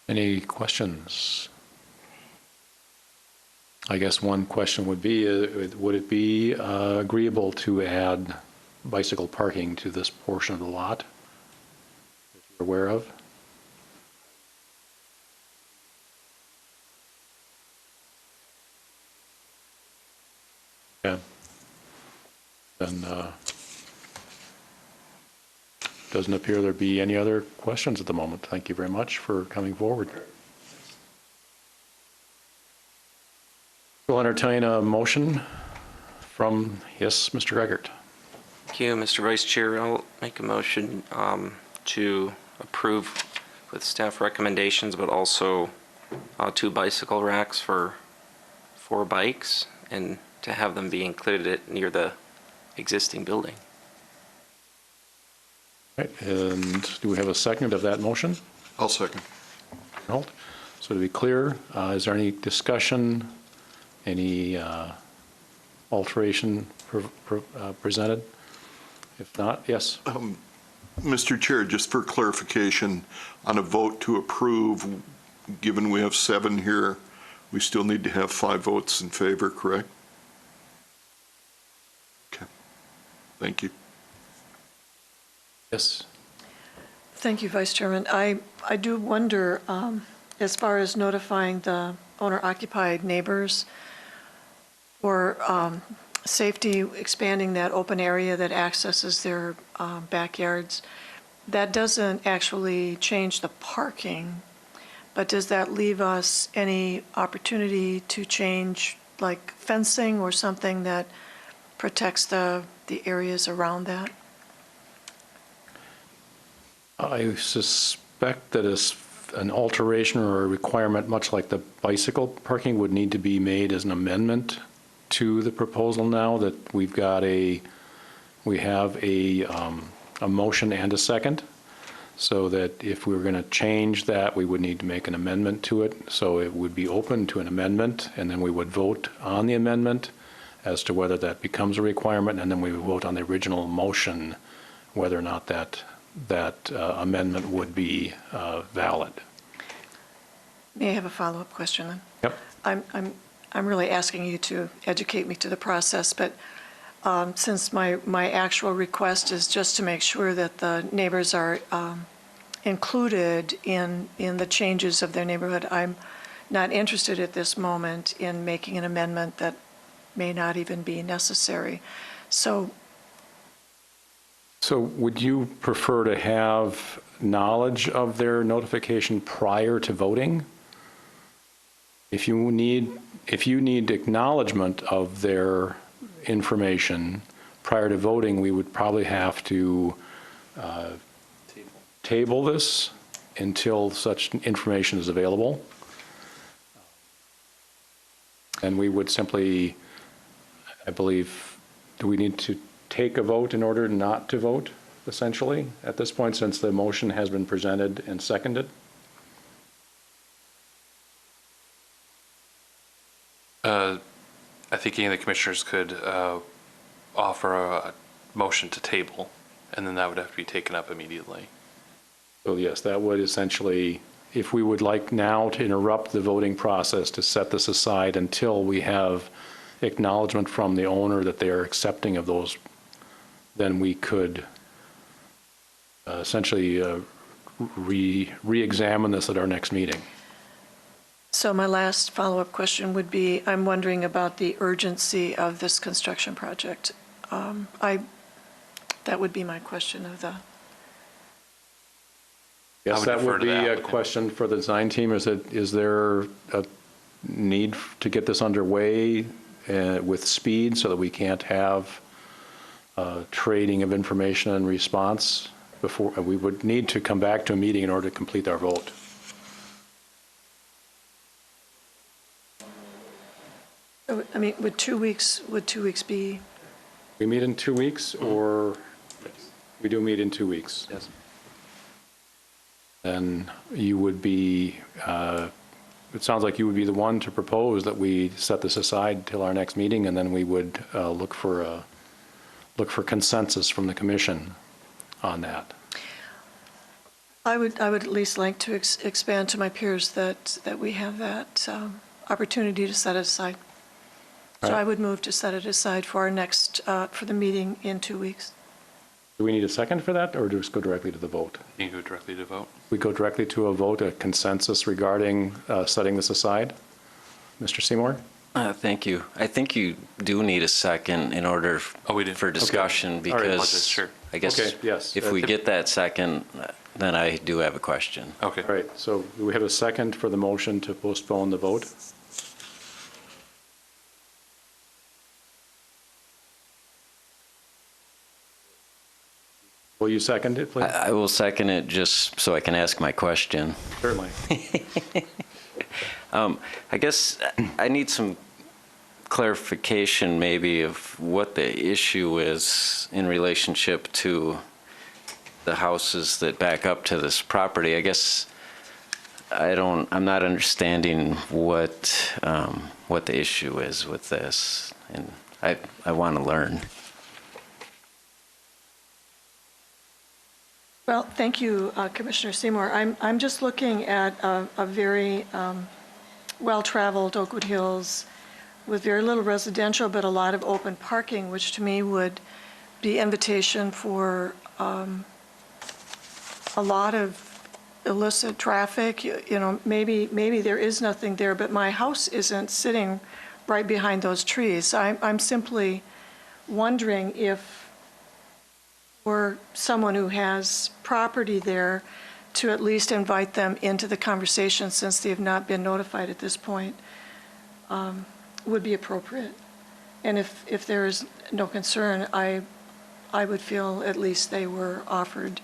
[SPEAKER 2] Any questions? I guess one question would be, would it be agreeable to add bicycle parking to this portion of the lot that you're aware of? Okay. Then doesn't appear there be any other questions at the moment. Thank you very much for coming forward. We'll entertain a motion from, yes, Mr. Gregert.
[SPEAKER 4] Thank you, Mr. Vice Chair. I'll make a motion to approve with staff recommendations, but also 2 bicycle racks for 4 bikes, and to have them be included near the existing building.
[SPEAKER 2] Right, and do we have a second of that motion?
[SPEAKER 11] I'll second.
[SPEAKER 2] So to be clear, is there any discussion, any alteration presented? If not, yes.
[SPEAKER 11] Mr. Chair, just for clarification, on a vote to approve, given we have 7 here, we still need to have 5 votes in favor, correct? Okay. Thank you.
[SPEAKER 2] Yes.
[SPEAKER 7] Thank you, Vice Chairman. I do wonder, as far as notifying the owner-occupied neighbors or safety, expanding that open area that accesses their backyards, that doesn't actually change the parking, but does that leave us any opportunity to change, like fencing or something that protects the areas around that?
[SPEAKER 2] I suspect that an alteration or a requirement, much like the bicycle parking, would need to be made as an amendment to the proposal now that we have a motion and a second, so that if we were going to change that, we would need to make an amendment to it. So it would be open to an amendment, and then we would vote on the amendment as to whether that becomes a requirement, and then we would vote on the original motion, whether or not that amendment would be valid.
[SPEAKER 7] May I have a follow-up question then?
[SPEAKER 2] Yep.
[SPEAKER 7] I'm really asking you to educate me to the process, but since my actual request is just to make sure that the neighbors are included in the changes of their neighborhood, I'm not interested at this moment in making an amendment that may not even be necessary. So
[SPEAKER 2] would you prefer to have knowledge of their notification prior to voting? If you need acknowledgement of their information prior to voting, we would probably have to table this until such information is available. And we would simply, I believe, do we need to take a vote in order not to vote, essentially, at this point, since the motion has been presented and seconded?
[SPEAKER 10] I think any of the commissioners could offer a motion to table, and then that would have to be taken up immediately.
[SPEAKER 2] So yes, that would essentially, if we would like now to interrupt the voting process to set this aside until we have acknowledgement from the owner that they are accepting of those, then we could essentially re-examine this at our next meeting.
[SPEAKER 7] So my last follow-up question would be, I'm wondering about the urgency of this construction project. That would be my question of the...
[SPEAKER 2] Yes, that would be a question for the design team. Is there a need to get this underway with speed so that we can't have trading of information and response before? We would need to come back to a meeting in order to complete our vote.
[SPEAKER 7] I mean, would 2 weeks be?
[SPEAKER 2] We meet in 2 weeks, or we do meet in 2 weeks?
[SPEAKER 10] Yes.
[SPEAKER 2] Then you would be, it sounds like you would be the one to propose that we set this aside till our next meeting, and then we would look for consensus from the commission on that.
[SPEAKER 7] I would at least like to expand to my peers that we have that opportunity to set it aside. So I would move to set it aside for our next, for the meeting in 2 weeks.
[SPEAKER 2] Do we need a second for that, or do we just go directly to the vote?
[SPEAKER 10] You can go directly to vote.
[SPEAKER 2] We go directly to a vote, a consensus regarding setting this aside? Mr. Seymour?
[SPEAKER 9] Thank you. I think you do need a second in order for discussion,
[SPEAKER 2] Okay. All right.
[SPEAKER 9] because
[SPEAKER 10] Sure.
[SPEAKER 9] I guess
[SPEAKER 2] Okay, yes.
[SPEAKER 9] if we get that second, then I do have a question.
[SPEAKER 10] Okay.
[SPEAKER 2] All right, so do we have a second for the motion to postpone the vote? Will you second it, please?
[SPEAKER 9] I will second it just so I can ask my question.
[SPEAKER 2] Certainly.
[SPEAKER 9] I guess I need some clarification maybe of what the issue is in relationship to the houses that back up to this property. I guess I'm not understanding what the issue is with this, and I want to learn.
[SPEAKER 7] Well, thank you, Commissioner Seymour. I'm just looking at a very well-traveled Oakwood Hills with very little residential, but a lot of open parking, which to me would be invitation for a lot of illicit traffic. You know, maybe there is nothing there, but my house isn't sitting right behind those trees. I'm simply wondering if, or someone who has property there, to at least invite them into the conversation, since they have not been notified at this point, would be appropriate. And if there is no concern, I would feel at least they were offered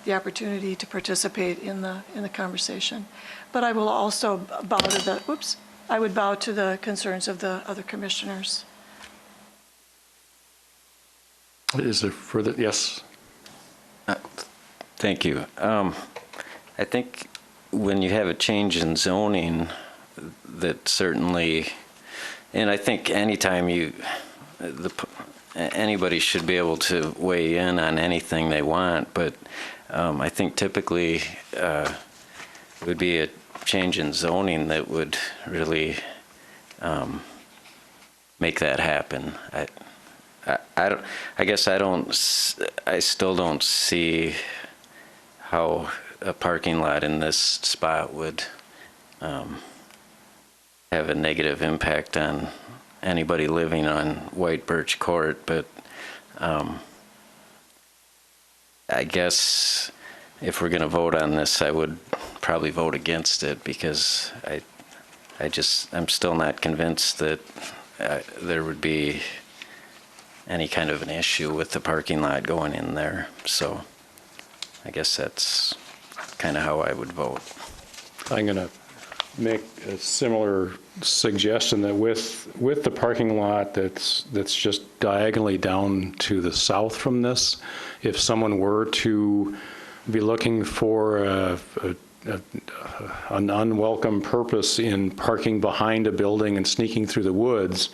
[SPEAKER 7] the opportunity to participate in the conversation. But I will also bow to I would bow to the concerns of the other commissioners.
[SPEAKER 2] Is there further, yes?
[SPEAKER 9] Thank you. I think when you have a change in zoning, that certainly, and I think anytime anybody should be able to weigh in on anything they want, but I think typically it would be a change in zoning that would really make that happen. I still don't see how a parking lot in this spot would have a negative impact on anybody living on White Birch Court, but I guess if we're going to vote on this, I would probably vote against it because I'm still not convinced that there would be any kind of an issue with the parking lot going in there. So I guess that's kind of how I would vote.
[SPEAKER 2] I'm going to make a similar suggestion that with the parking lot that's just diagonally down to the south from this, if someone were to be looking for an unwelcome purpose in parking behind a building and sneaking through the woods,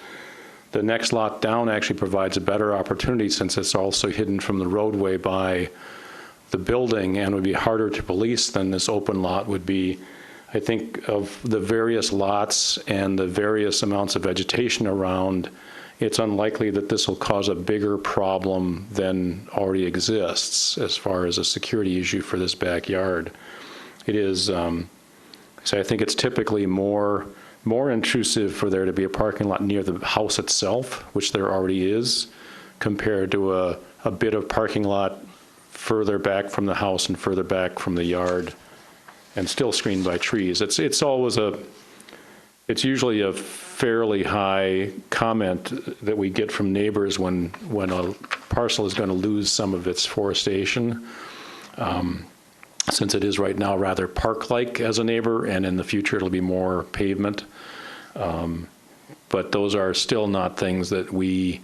[SPEAKER 2] the next lot down actually provides a better opportunity since it's also hidden from the roadway by the building and would be harder to police than this open lot would be. I think of the various lots and the various amounts of vegetation around, it's unlikely that this will cause a bigger problem than already exists as far as a security issue for this backyard. It is, so I think it's typically more intrusive for there to be a parking lot near the house itself, which there already is, compared to a bit of parking lot further back from the house and further back from the yard and still screened by trees. It's usually a fairly high comment that we get from neighbors when a parcel is going to lose some of its forestation. Since it is right now rather park-like as a neighbor, and in the future it'll be more pavement. But those are still not things that we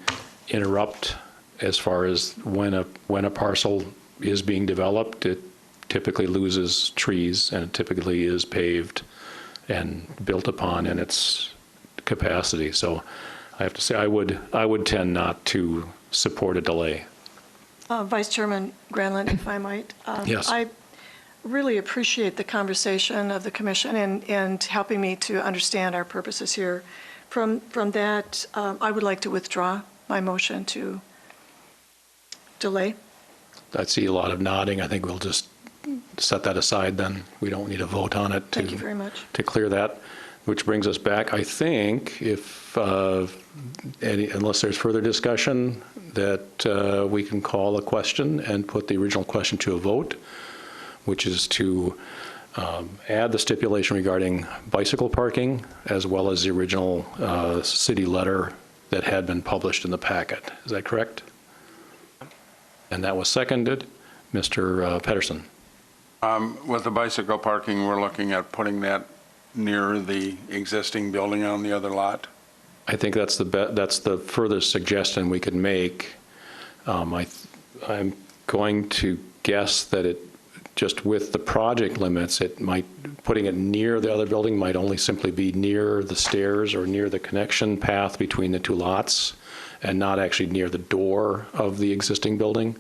[SPEAKER 2] interrupt as far as when a parcel is being developed. It typically loses trees and it typically is paved and built upon in its capacity. So I have to say I would tend not to support a delay.
[SPEAKER 7] Vice Chairman Granlund, if I might.
[SPEAKER 2] Yes.
[SPEAKER 7] I really appreciate the conversation of the commission and helping me to understand our purposes here. From that, I would like to withdraw my motion to delay.
[SPEAKER 2] I see a lot of nodding. I think we'll just set that aside then. We don't need a vote on it
[SPEAKER 7] Thank you very much.
[SPEAKER 2] to clear that, which brings us back, I think, if unless there's further discussion, that we can call a question and put the original question to a vote, which is to add the stipulation regarding bicycle parking, as well as the original city letter that had been published in the packet. Is that correct? And that was seconded. Mr. Pedersen.
[SPEAKER 14] With the bicycle parking, we're looking at putting that near the existing building on the other lot?
[SPEAKER 2] I think that's the furthest suggestion we could make. I'm going to guess that it, just with the project limits, putting it near the other building might only simply be near the stairs or near the connection path between the two lots and not actually near the door of the existing building.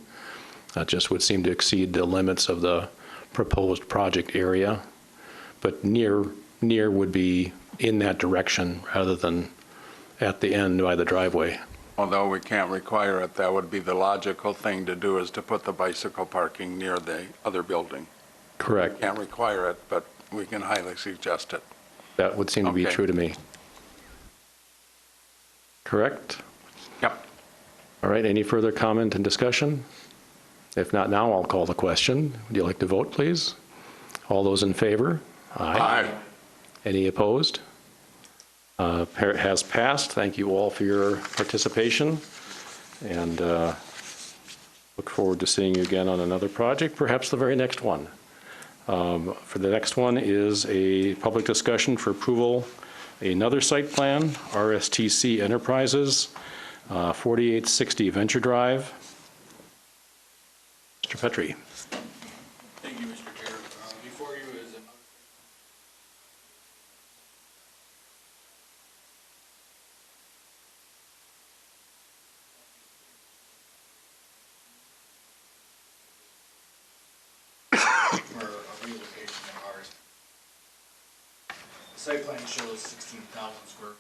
[SPEAKER 2] That just would seem to exceed the limits of the proposed project area. But near would be in that direction rather than at the end by the driveway.
[SPEAKER 14] Although we can't require it, that would be the logical thing to do, is to put the bicycle parking near the other building.
[SPEAKER 2] Correct.
[SPEAKER 14] Can't require it, but we can highly suggest it.
[SPEAKER 2] That would seem to be
[SPEAKER 14] Okay.
[SPEAKER 2] true to me. Correct?
[SPEAKER 14] Yep.
[SPEAKER 2] All right, any further comment and discussion? If not now, I'll call the question. Would you like to vote, please? All those in favor?
[SPEAKER 14] Aye.
[SPEAKER 2] Any opposed? Has passed. Thank you all for your participation. And Look forward to seeing you again on another project, perhaps the very next one. For the next one is a public discussion for approval, another site plan, RSTC Enterprises, 4860 Venture Drive. Mr. Petrie.
[SPEAKER 5] Thank you, Mr. Chair. Before you is another. For a relocation of ours. The site plan shows 16,000 square foot.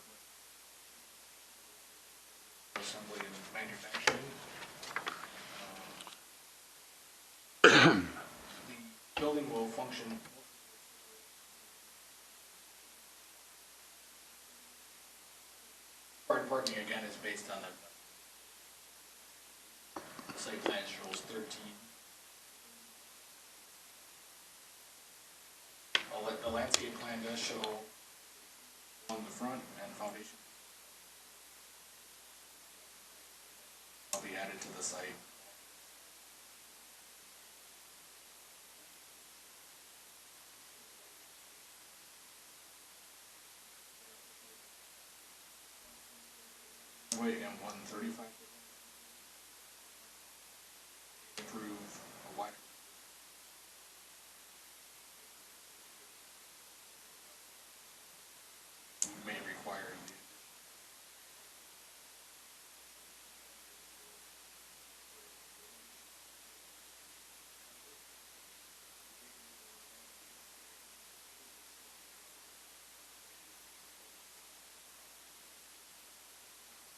[SPEAKER 5] Assembly and manufacturing. The building will function. Parking again is based on the site plan shows 13. The landscape plan does show on the front and foundation. Will be added to the site. Way and 135. Improve a wider. May require.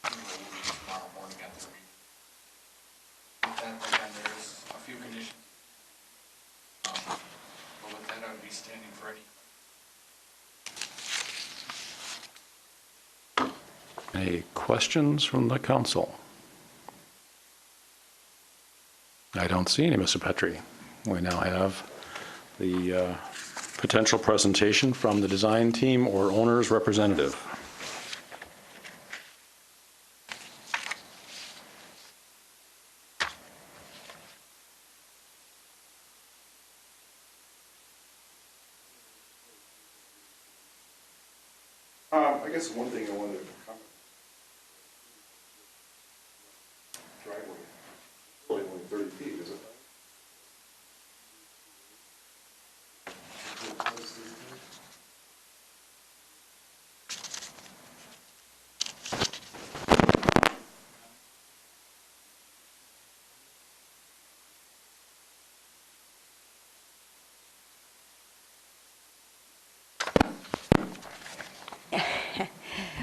[SPEAKER 5] Tomorrow morning at the meeting. With that, again, there's a few conditions. But with that, I would be standing for any.
[SPEAKER 2] Any questions from the council? I don't see any, Mr. Petrie. We now have the potential presentation from the design team or owner's representative.
[SPEAKER 13] I guess one thing I wanted to comment. Driveway, really only 30 feet, is it?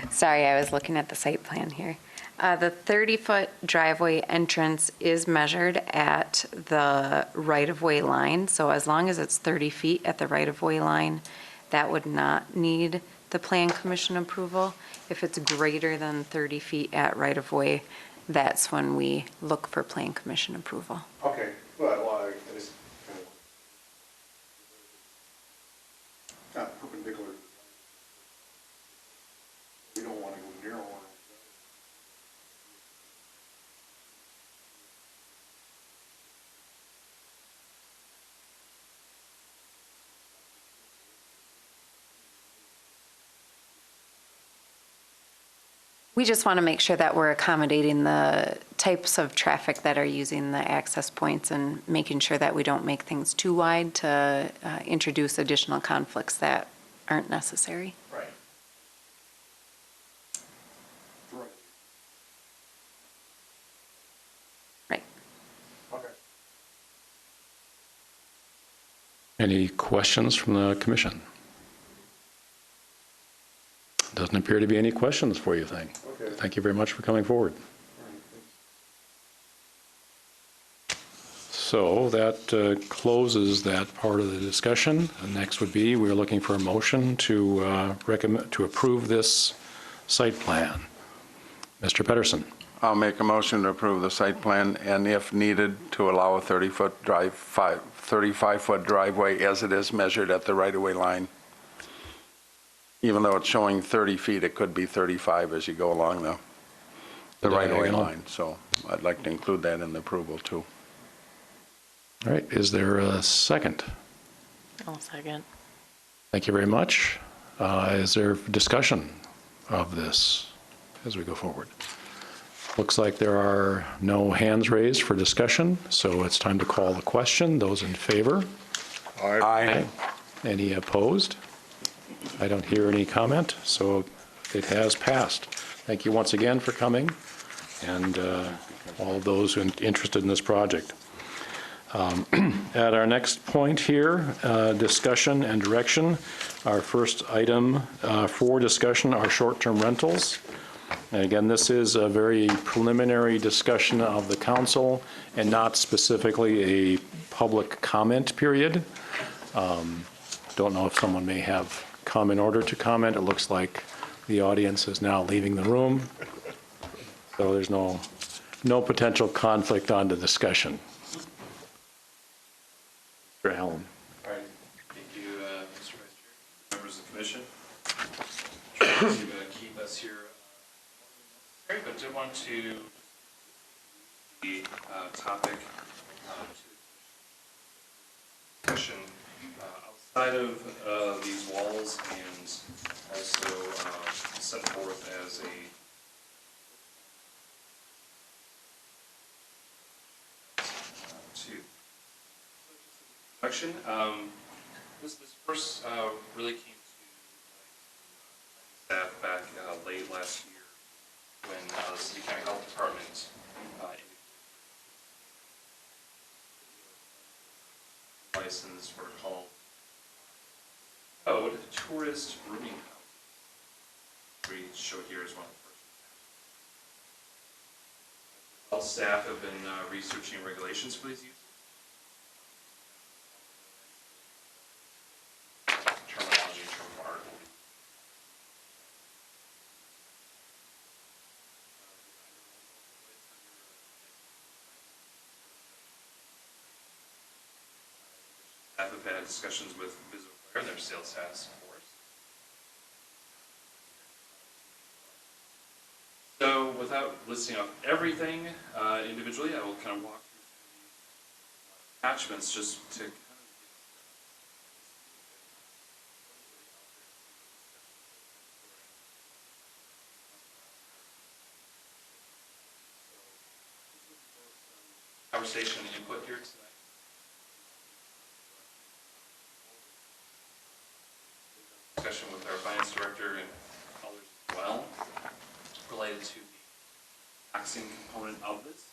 [SPEAKER 6] Sorry, I was looking at the site plan here. The 30-foot driveway entrance is measured at the right-of-way line, so as long as it's 30 feet at the right-of-way line, that would not need the Plan Commission approval. If it's greater than 30 feet at right-of-way, that's when we look for Plan Commission approval.
[SPEAKER 13] Okay, well, I just kind of not perpendicular. We don't want to go narrow on it.
[SPEAKER 6] We just want to make sure that we're accommodating the types of traffic that are using the access points and making sure that we don't make things too wide to introduce additional conflicts that aren't necessary.
[SPEAKER 5] Right.
[SPEAKER 6] Right.
[SPEAKER 13] Okay.
[SPEAKER 2] Any questions from the commission? Doesn't appear to be any questions for you,
[SPEAKER 13] Okay.
[SPEAKER 2] Thank you very much for coming forward. So that closes that part of the discussion. The next would be, we're looking for a motion to recommend, to approve this site plan. Mr. Pedersen.
[SPEAKER 14] I'll make a motion to approve the site plan, and if needed, to allow a 35-foot driveway as it is measured at the right-of-way line. Even though it's showing 30 feet, it could be 35 as you go along the right-of-way
[SPEAKER 2] Diagonal.
[SPEAKER 14] line. So I'd like to include that in the approval, too.
[SPEAKER 2] All right, is there a second?
[SPEAKER 15] I'll second.
[SPEAKER 2] Thank you very much. Is there discussion of this as we go forward? Looks like there are no hands raised for discussion, so it's time to call the question. Those in favor?
[SPEAKER 14] Aye.
[SPEAKER 2] Any opposed? I don't hear any comment, so it has passed. Thank you once again for coming, and all of those who are interested in this project. At our next point here, discussion and direction, our first item for discussion are short-term rentals. And again, this is a very preliminary discussion of the council and not specifically a public comment period. Don't know if someone may have come in order to comment. It looks like the audience is now leaving the room. So there's no potential conflict on the discussion. Mr. Allen.
[SPEAKER 3] All right, thank you, Mr. Vice Chair, members of the commission. Trying to keep us here. Great, but did want to the topic discussion outside of these walls, and also set forth as a introduction. This first really came to staff back late last year when the City County Health Department license for called tourist rooming house. We show here as one of the first. All staff have been researching regulations for these uses. Terminology from art. Staff have had discussions with Visitor and their sales task force. So without listing off everything individually, I will kind of walk through attachments just to kind of conversation and input here tonight. Discussion with our finance director and others as well, related to the taxing component of this.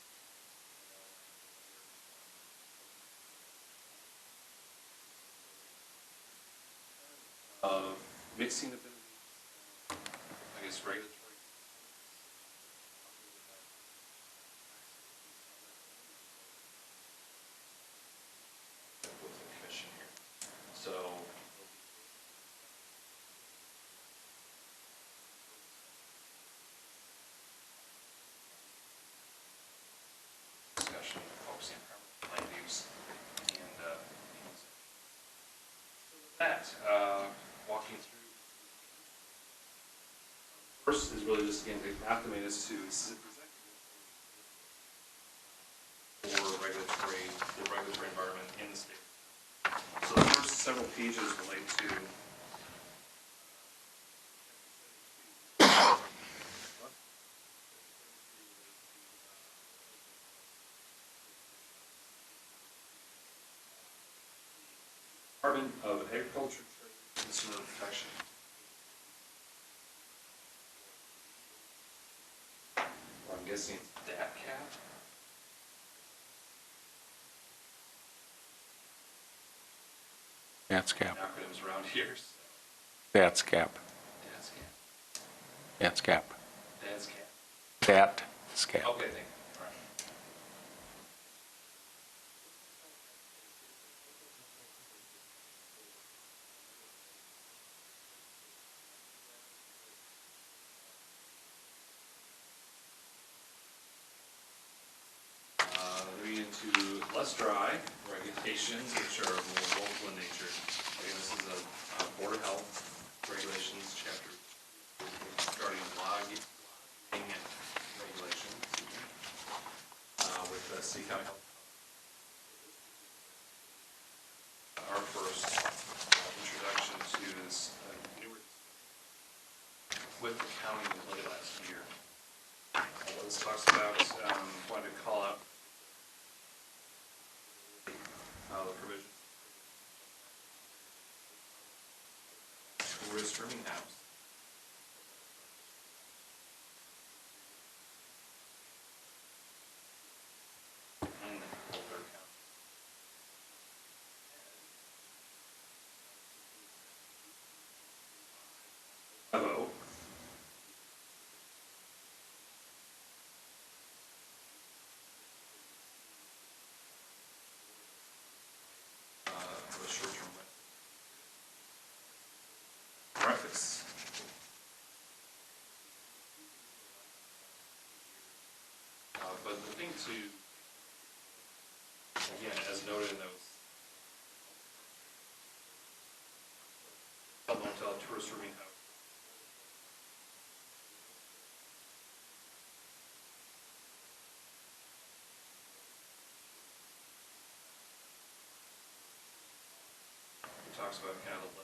[SPEAKER 3] Of mixing the business, I guess, regulatory. With the commission here. So discussion focusing on permanent land use and so with that, walking through. First is really just again to acclimate us to the regulatory environment in the state. So the first several pages relate to Department of Agriculture, Trade, and Consumer Protection. Or I'm guessing it's DATCAP.
[SPEAKER 14] That's cap.
[SPEAKER 3] Acronyms around here. So.
[SPEAKER 14] That's cap.
[SPEAKER 3] DATCAP.
[SPEAKER 14] That's cap.
[SPEAKER 3] DATCAP.
[SPEAKER 14] That's cap.
[SPEAKER 3] Okay, thank you. All right. Moving into less dry regulations, which are more local in nature. Again, this is a Board of Health regulations chapter regarding logging and regulations with the City County Health. with the county late last year. What this talks about, wanted to call out the provision. Tourist rooming house. In Boulder County. Hello. For the short-term rental. Breakfast. But the thing to, again, as noted in those motel tourist rooming house. It talks about kind of the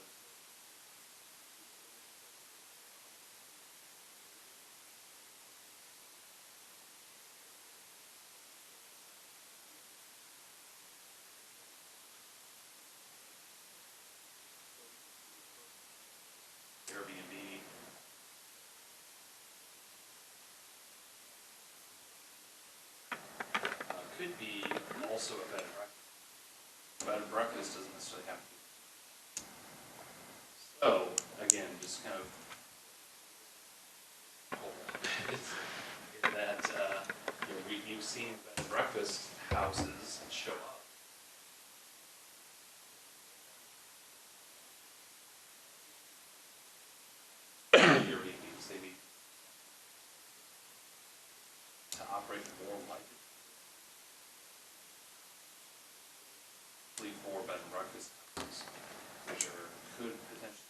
[SPEAKER 3] Airbnb. Could be also a bed and breakfast. Bed and breakfast doesn't necessarily have to be. So, again, just kind of that you've seen bed and breakfast houses show up. Airbnbs, they need to operate more like for bed and breakfast houses, which could potentially.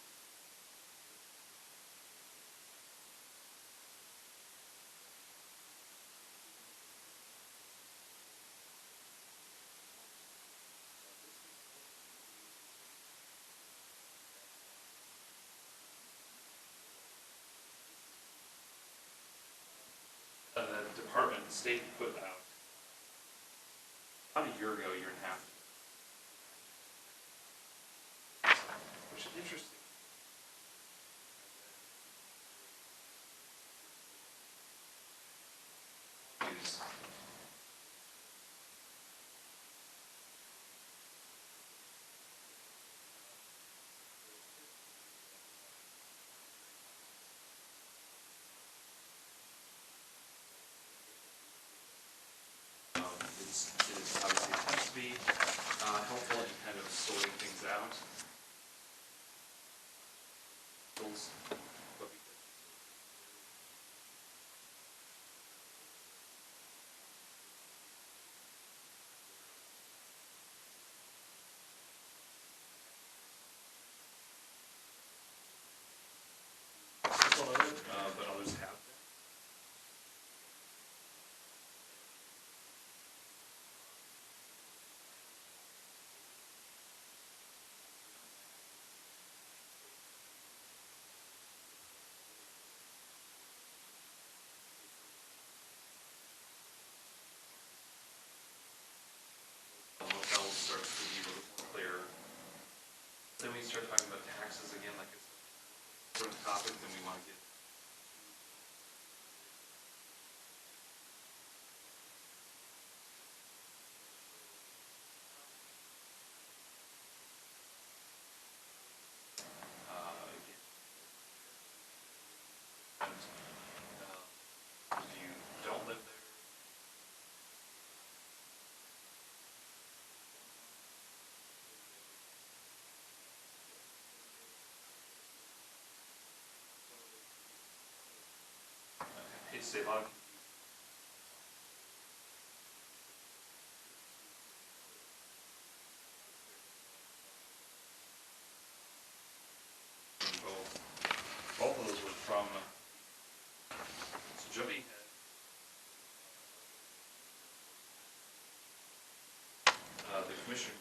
[SPEAKER 3] The department, the state put out about a year ago, year and a half, which is interesting. It obviously tends to be helpful in kind of sorting things out. But others have. Hotels starts to be a little more clear. Then we start talking about taxes again, like it's a sort of topic that we want to get. If you don't live there. I hate to say a lot of both of those were from Jody had the commissioner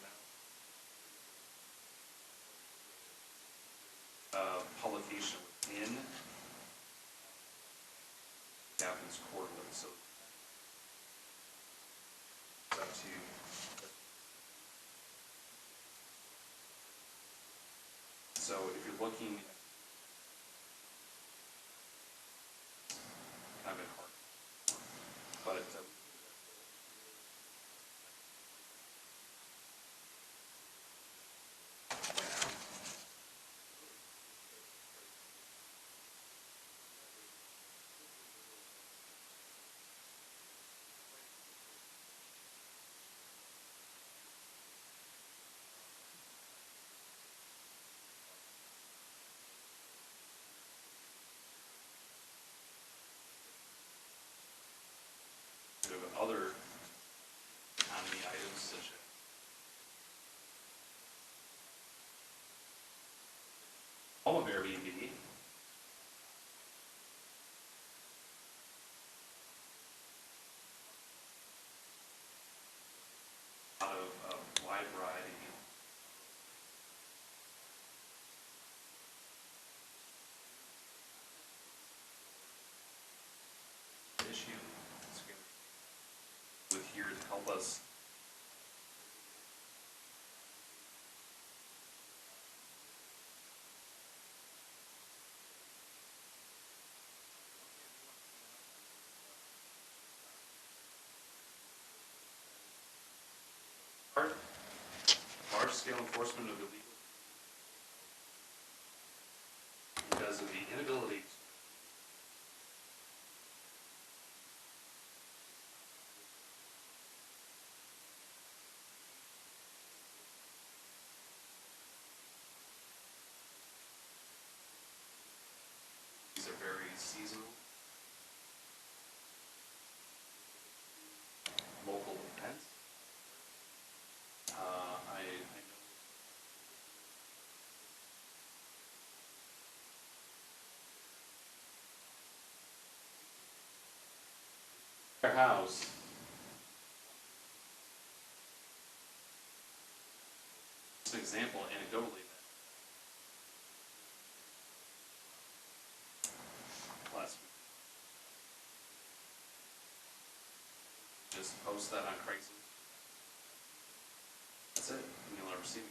[SPEAKER 3] now publication within happens quarterly, so it's up to you. So if you're looking kind of hard, but other economy items such as home of Airbnb, a lot of wide variety. Issue with here to help us large-scale enforcement of illegal because of the inability these are very seasonal, local events. I know their house. Just an example, anecdotally, that last week. Just post that on Craigslist. That's it, and you'll never see me.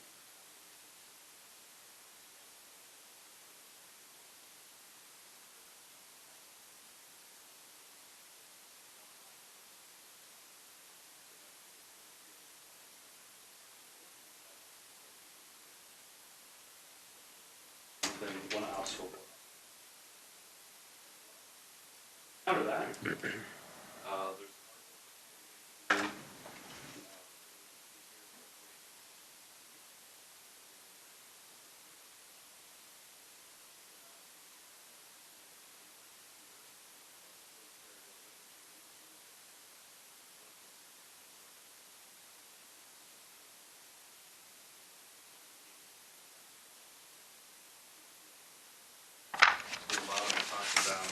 [SPEAKER 3] Then one house will. After that, there's a lot of them talking about,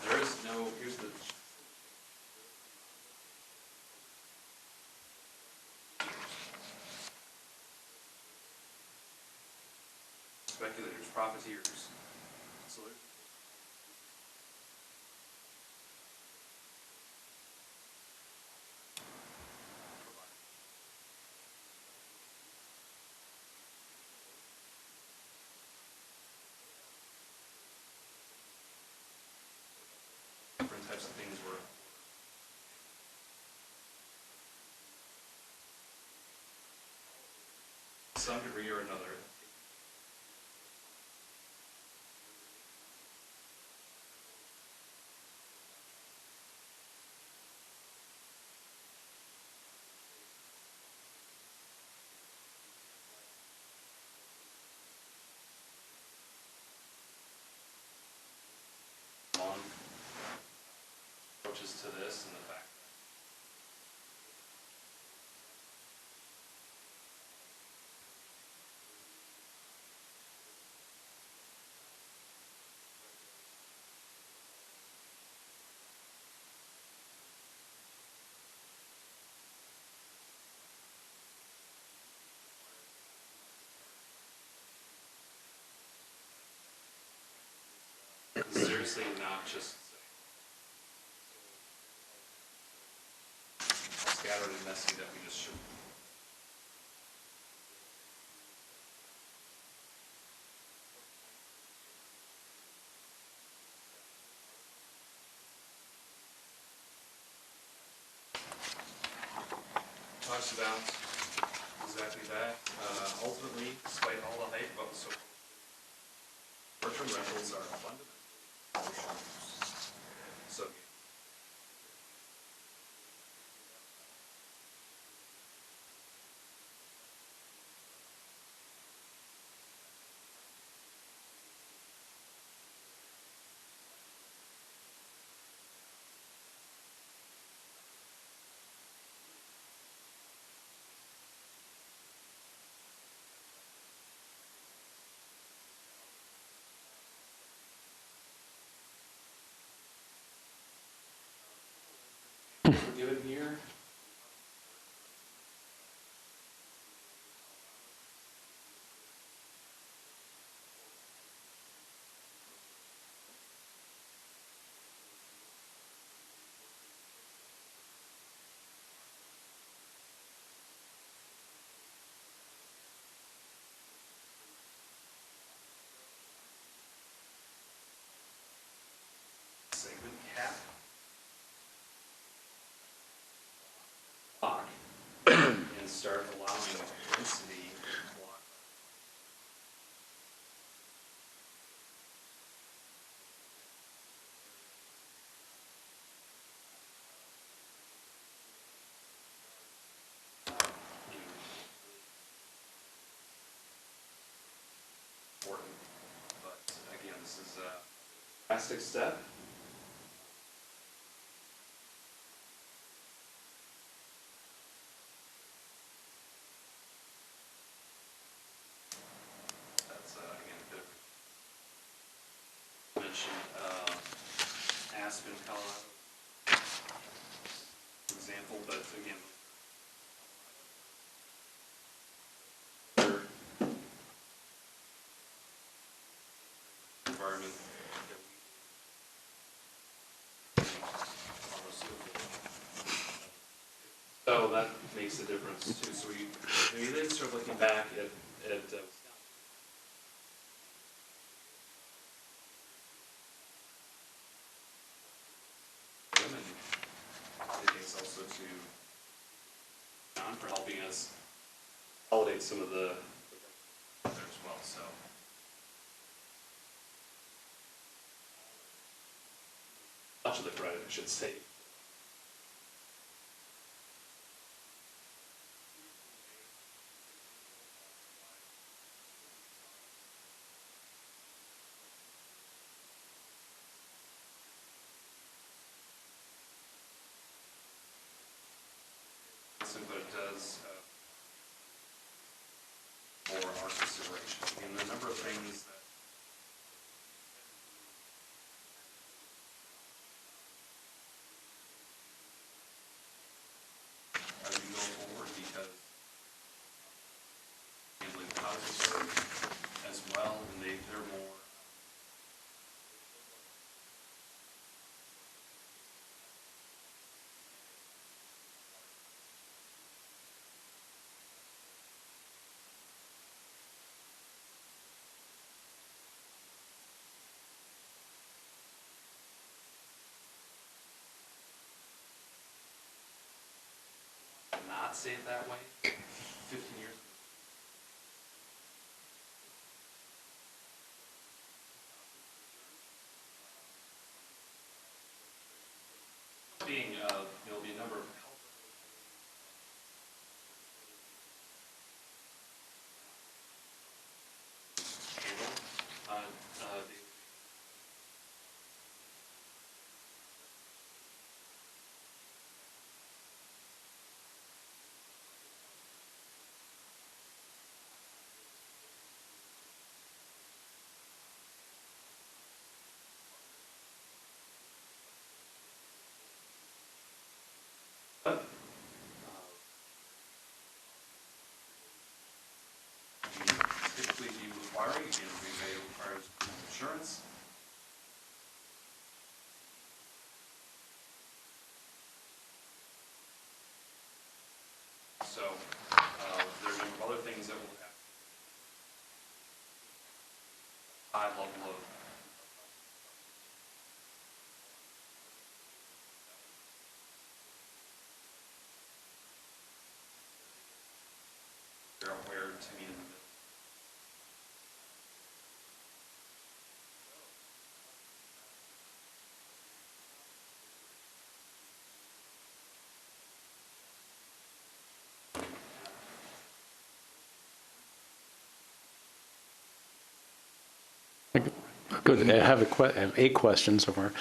[SPEAKER 3] there is no, here's the speculators, profiteers. So there's different types of things where to some degree or another. Long approaches to this and the fact that seriously not just scattered and messy that we just should. Talks about exactly that. Ultimately, despite all the hype about the short-term rentals are fundamental. So we're given here. Segment cap. Block. And start allowing density block. Important, but again, this is a drastic step. That's again a bit of mentioned Aspen, Colorado, for example, but again. Environment that so that makes a difference too. So we then start looking back at women. Thanks also to John for helping us validate some of the there as well. So. Much of the credit, I should say. But it does for our consideration. And the number of things that as we go forward, because handling houses as well, and they're more not say it that way. 15 years ago. Being, there'll be a number of typically be requiring, again, we may require insurance. high level of figure out where to meet in the middle.
[SPEAKER 2] Good. I have I have 8 questions so far.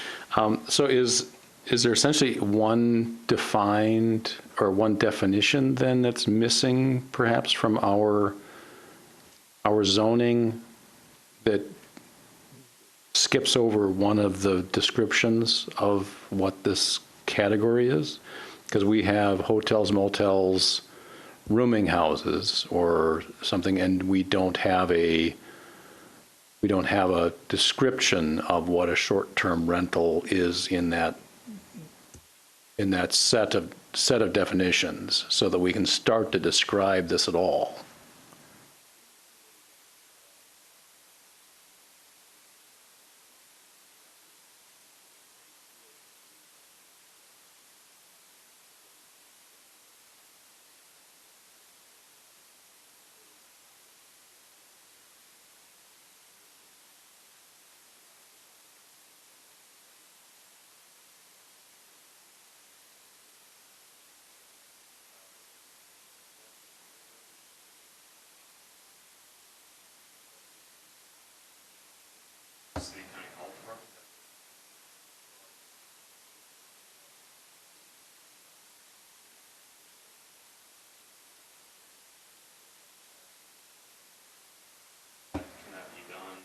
[SPEAKER 2] So is there essentially one defined or one definition then that's missing perhaps from our zoning that skips over one of the descriptions of what this category is? Because we have hotels, motels, rooming houses or something, and we don't have a description of what a short-term rental is in that set of definitions, so that we can start to describe this at all.
[SPEAKER 3] City County Health Department. Can that be done?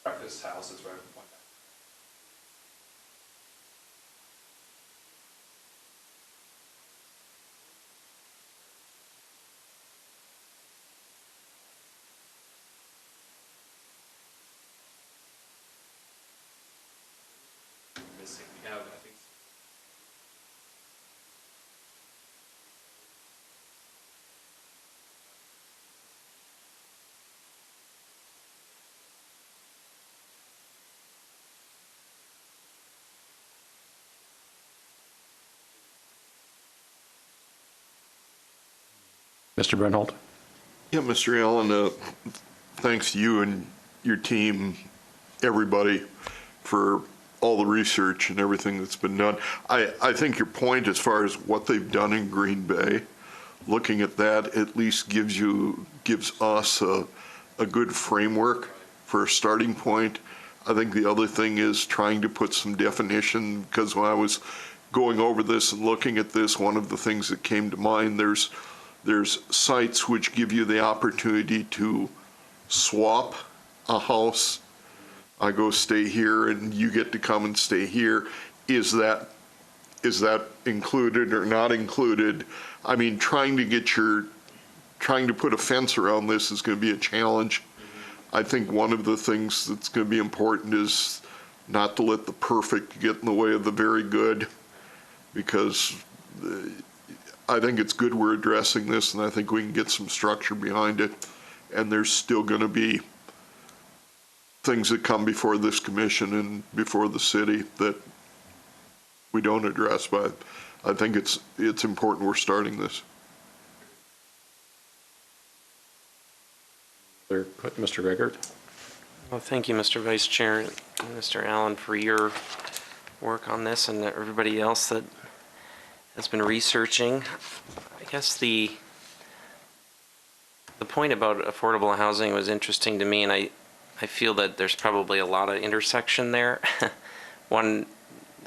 [SPEAKER 3] Breakfast house is right at the point. Missing. We have, I think.
[SPEAKER 2] Mr. Brennholt?
[SPEAKER 11] Yeah, Mr. Allen, thanks to you and your team, everybody, for all the research and everything that's been done. I think your point as far as what they've done in Green Bay, looking at that at least gives us a good framework for a starting point. I think the other thing is trying to put some definition, because when I was going over this and looking at this, one of the things that came to mind, there's sites which give you the opportunity to swap a house. I go stay here and you get to come and stay here. Is that included or not included? I mean, trying to put a fence around this is going to be a challenge. I think one of the things that's going to be important is not to let the perfect get in the way of the very good, because I think it's good we're addressing this, and I think we can get some structure behind it. And there's still going to be things that come before this commission and before the city that we don't address, but I think it's important we're starting this.
[SPEAKER 2] Mr. Greggert?
[SPEAKER 4] Well, thank you, Mr. Vice Chair, and Mr. Allen, for your work on this, and everybody else that has been researching. I guess the point about affordable housing was interesting to me, and I feel that there's probably a lot of intersection there. One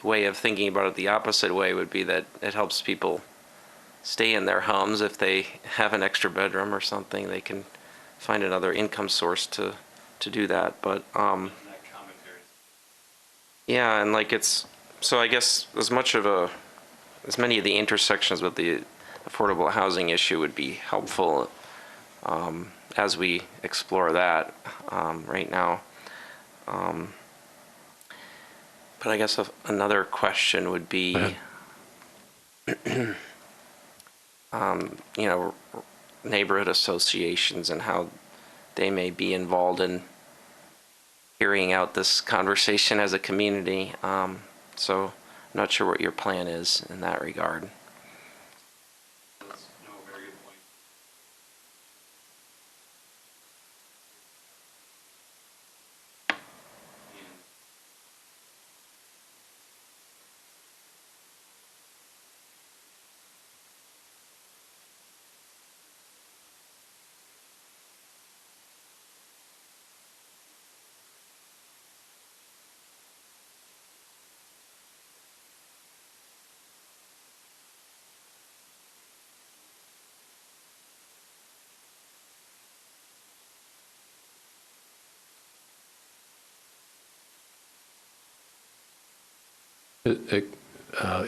[SPEAKER 4] way of thinking about it the opposite way would be that it helps people stay in their homes. If they have an extra bedroom or something, they can find another income source to do that. But yeah, and like so I guess as many of the intersections with the affordable housing issue would be helpful as we explore that right now. But I guess another question would be, neighborhood associations and how they may be involved in carrying out this conversation as a community. So I'm not sure what your plan is in that regard.
[SPEAKER 3] Very good point.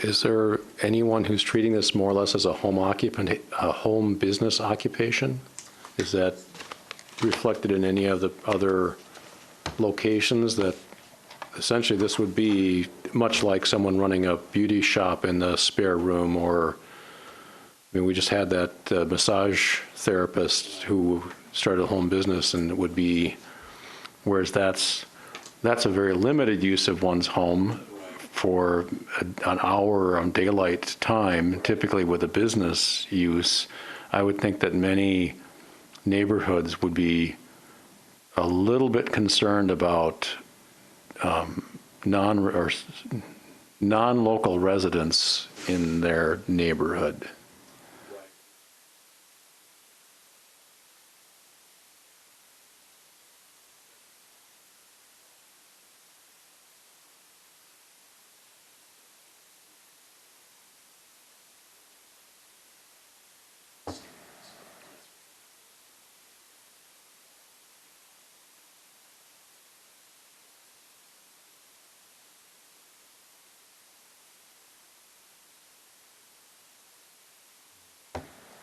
[SPEAKER 2] Is there anyone who's treating this more or less as a home business occupation? Is that reflected in any of the other locations that essentially this would be much like someone running a beauty shop in the spare room, or, I mean, we just had that massage therapist who started a home business, and it would be, whereas that's a very limited use of one's home for an hour on daylight time, typically with a business use. I would think that many neighborhoods would be a little bit concerned about non-local residents in their neighborhood.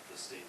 [SPEAKER 3] The state.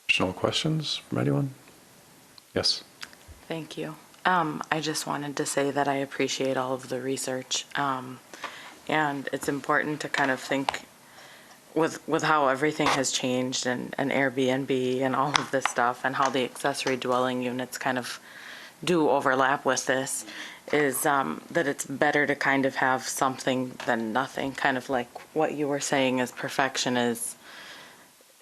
[SPEAKER 2] Additional questions from anyone? Yes.
[SPEAKER 15] Thank you. I just wanted to say that I appreciate all of the research. And it's important to kind of think with how everything has changed and Airbnb and all of this stuff and how the accessory dwelling units kind of do overlap with this, is that it's better to kind of have something than nothing. Kind of like what you were saying is perfection is,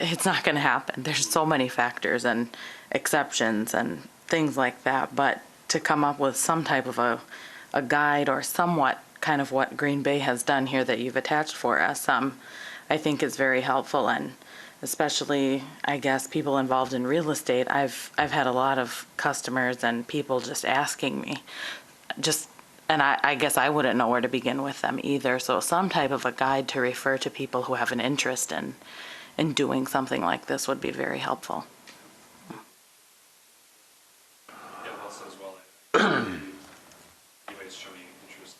[SPEAKER 15] it's not going to happen. There's so many factors and exceptions and things like that. But to come up with some type of a guide or somewhat kind of what Green Bay has done here that you've attached for us, I think is very helpful. And especially, I guess, people involved in real estate, I've had a lot of customers and people just asking me, and I guess I wouldn't know where to begin with them either. So some type of a guide to refer to people who have an interest in doing something like this would be very helpful.
[SPEAKER 3] Yeah, also as well, anyways, showing interest.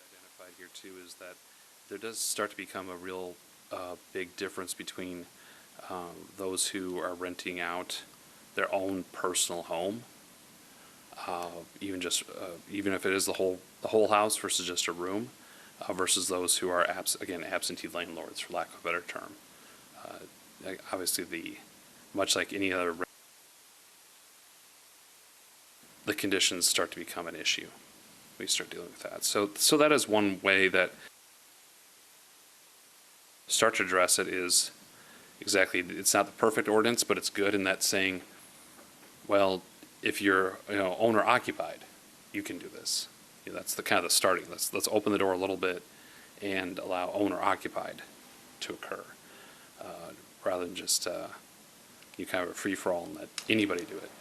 [SPEAKER 3] Identified here too is that there does start to become a real big difference between those who are renting out their own personal home, even if it is the whole house versus just a room, versus those who are absentee landlords, for lack of a better term. Obviously, much like any other, the conditions start to become an issue. We start dealing with that. So that is one way that start to address it is exactly, it's not the perfect ordinance, but it's good in that saying, well, if you're, owner occupied, you can do this. That's the kind of the starting. Let's open the door a little bit and allow owner occupied to occur, rather than just kind of a free for all and let anybody do it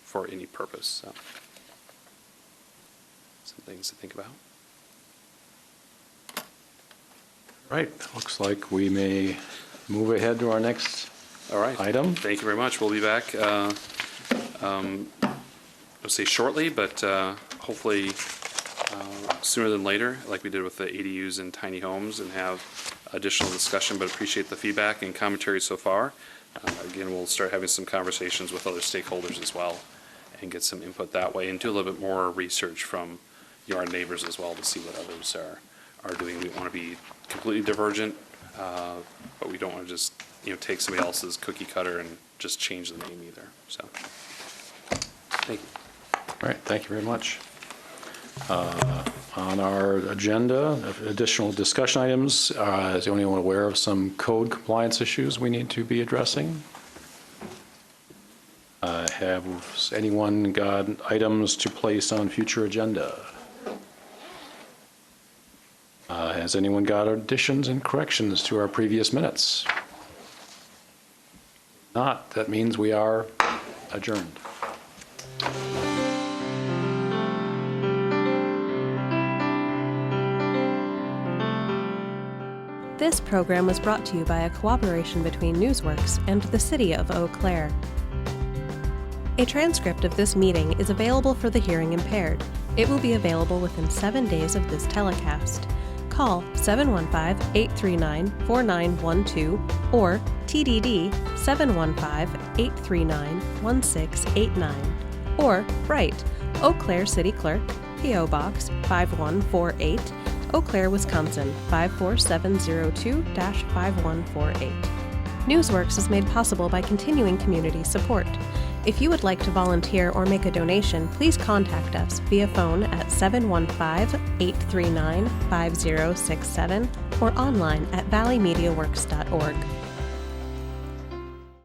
[SPEAKER 3] for any purpose. So, some things to think about.
[SPEAKER 2] Right, looks like we may move ahead to our next
[SPEAKER 3] All right.
[SPEAKER 2] item.
[SPEAKER 3] Thank you very much. We'll be back, I'll say shortly, but hopefully sooner than later, like we did with the ADUs and tiny homes, and have additional discussion, but appreciate the feedback and commentary so far. Again, we'll start having some conversations with other stakeholders as well and get some input that way, and do a little bit more research from our neighbors as well to see what others are doing. We want to be completely divergent, but we don't want to just take somebody else's cookie cutter and just change the name either. So, thank you.
[SPEAKER 2] All right, thank you very much. On our agenda, additional discussion items, is anyone aware of some code compliance issues we need to be addressing? Have anyone got items to place on future agenda? Has anyone got additions and corrections to our previous minutes? Not, that means we are adjourned.
[SPEAKER 1] This program was brought to you by a cooperation between Newsworks and the City of Eau Claire. A transcript of this meeting is available for the hearing impaired. It will be available within 7 days of this telecast. Call 715-839-4912 or TDD 715-839-1689 or write Eau Claire City Clerk, P.O. Box 5148, Eau Claire, Wisconsin 54702-5148. Newsworks is made possible by continuing community support. If you would like to volunteer or make a donation, please contact us via phone at 715-839-5067 or online at valleymediaworks.org.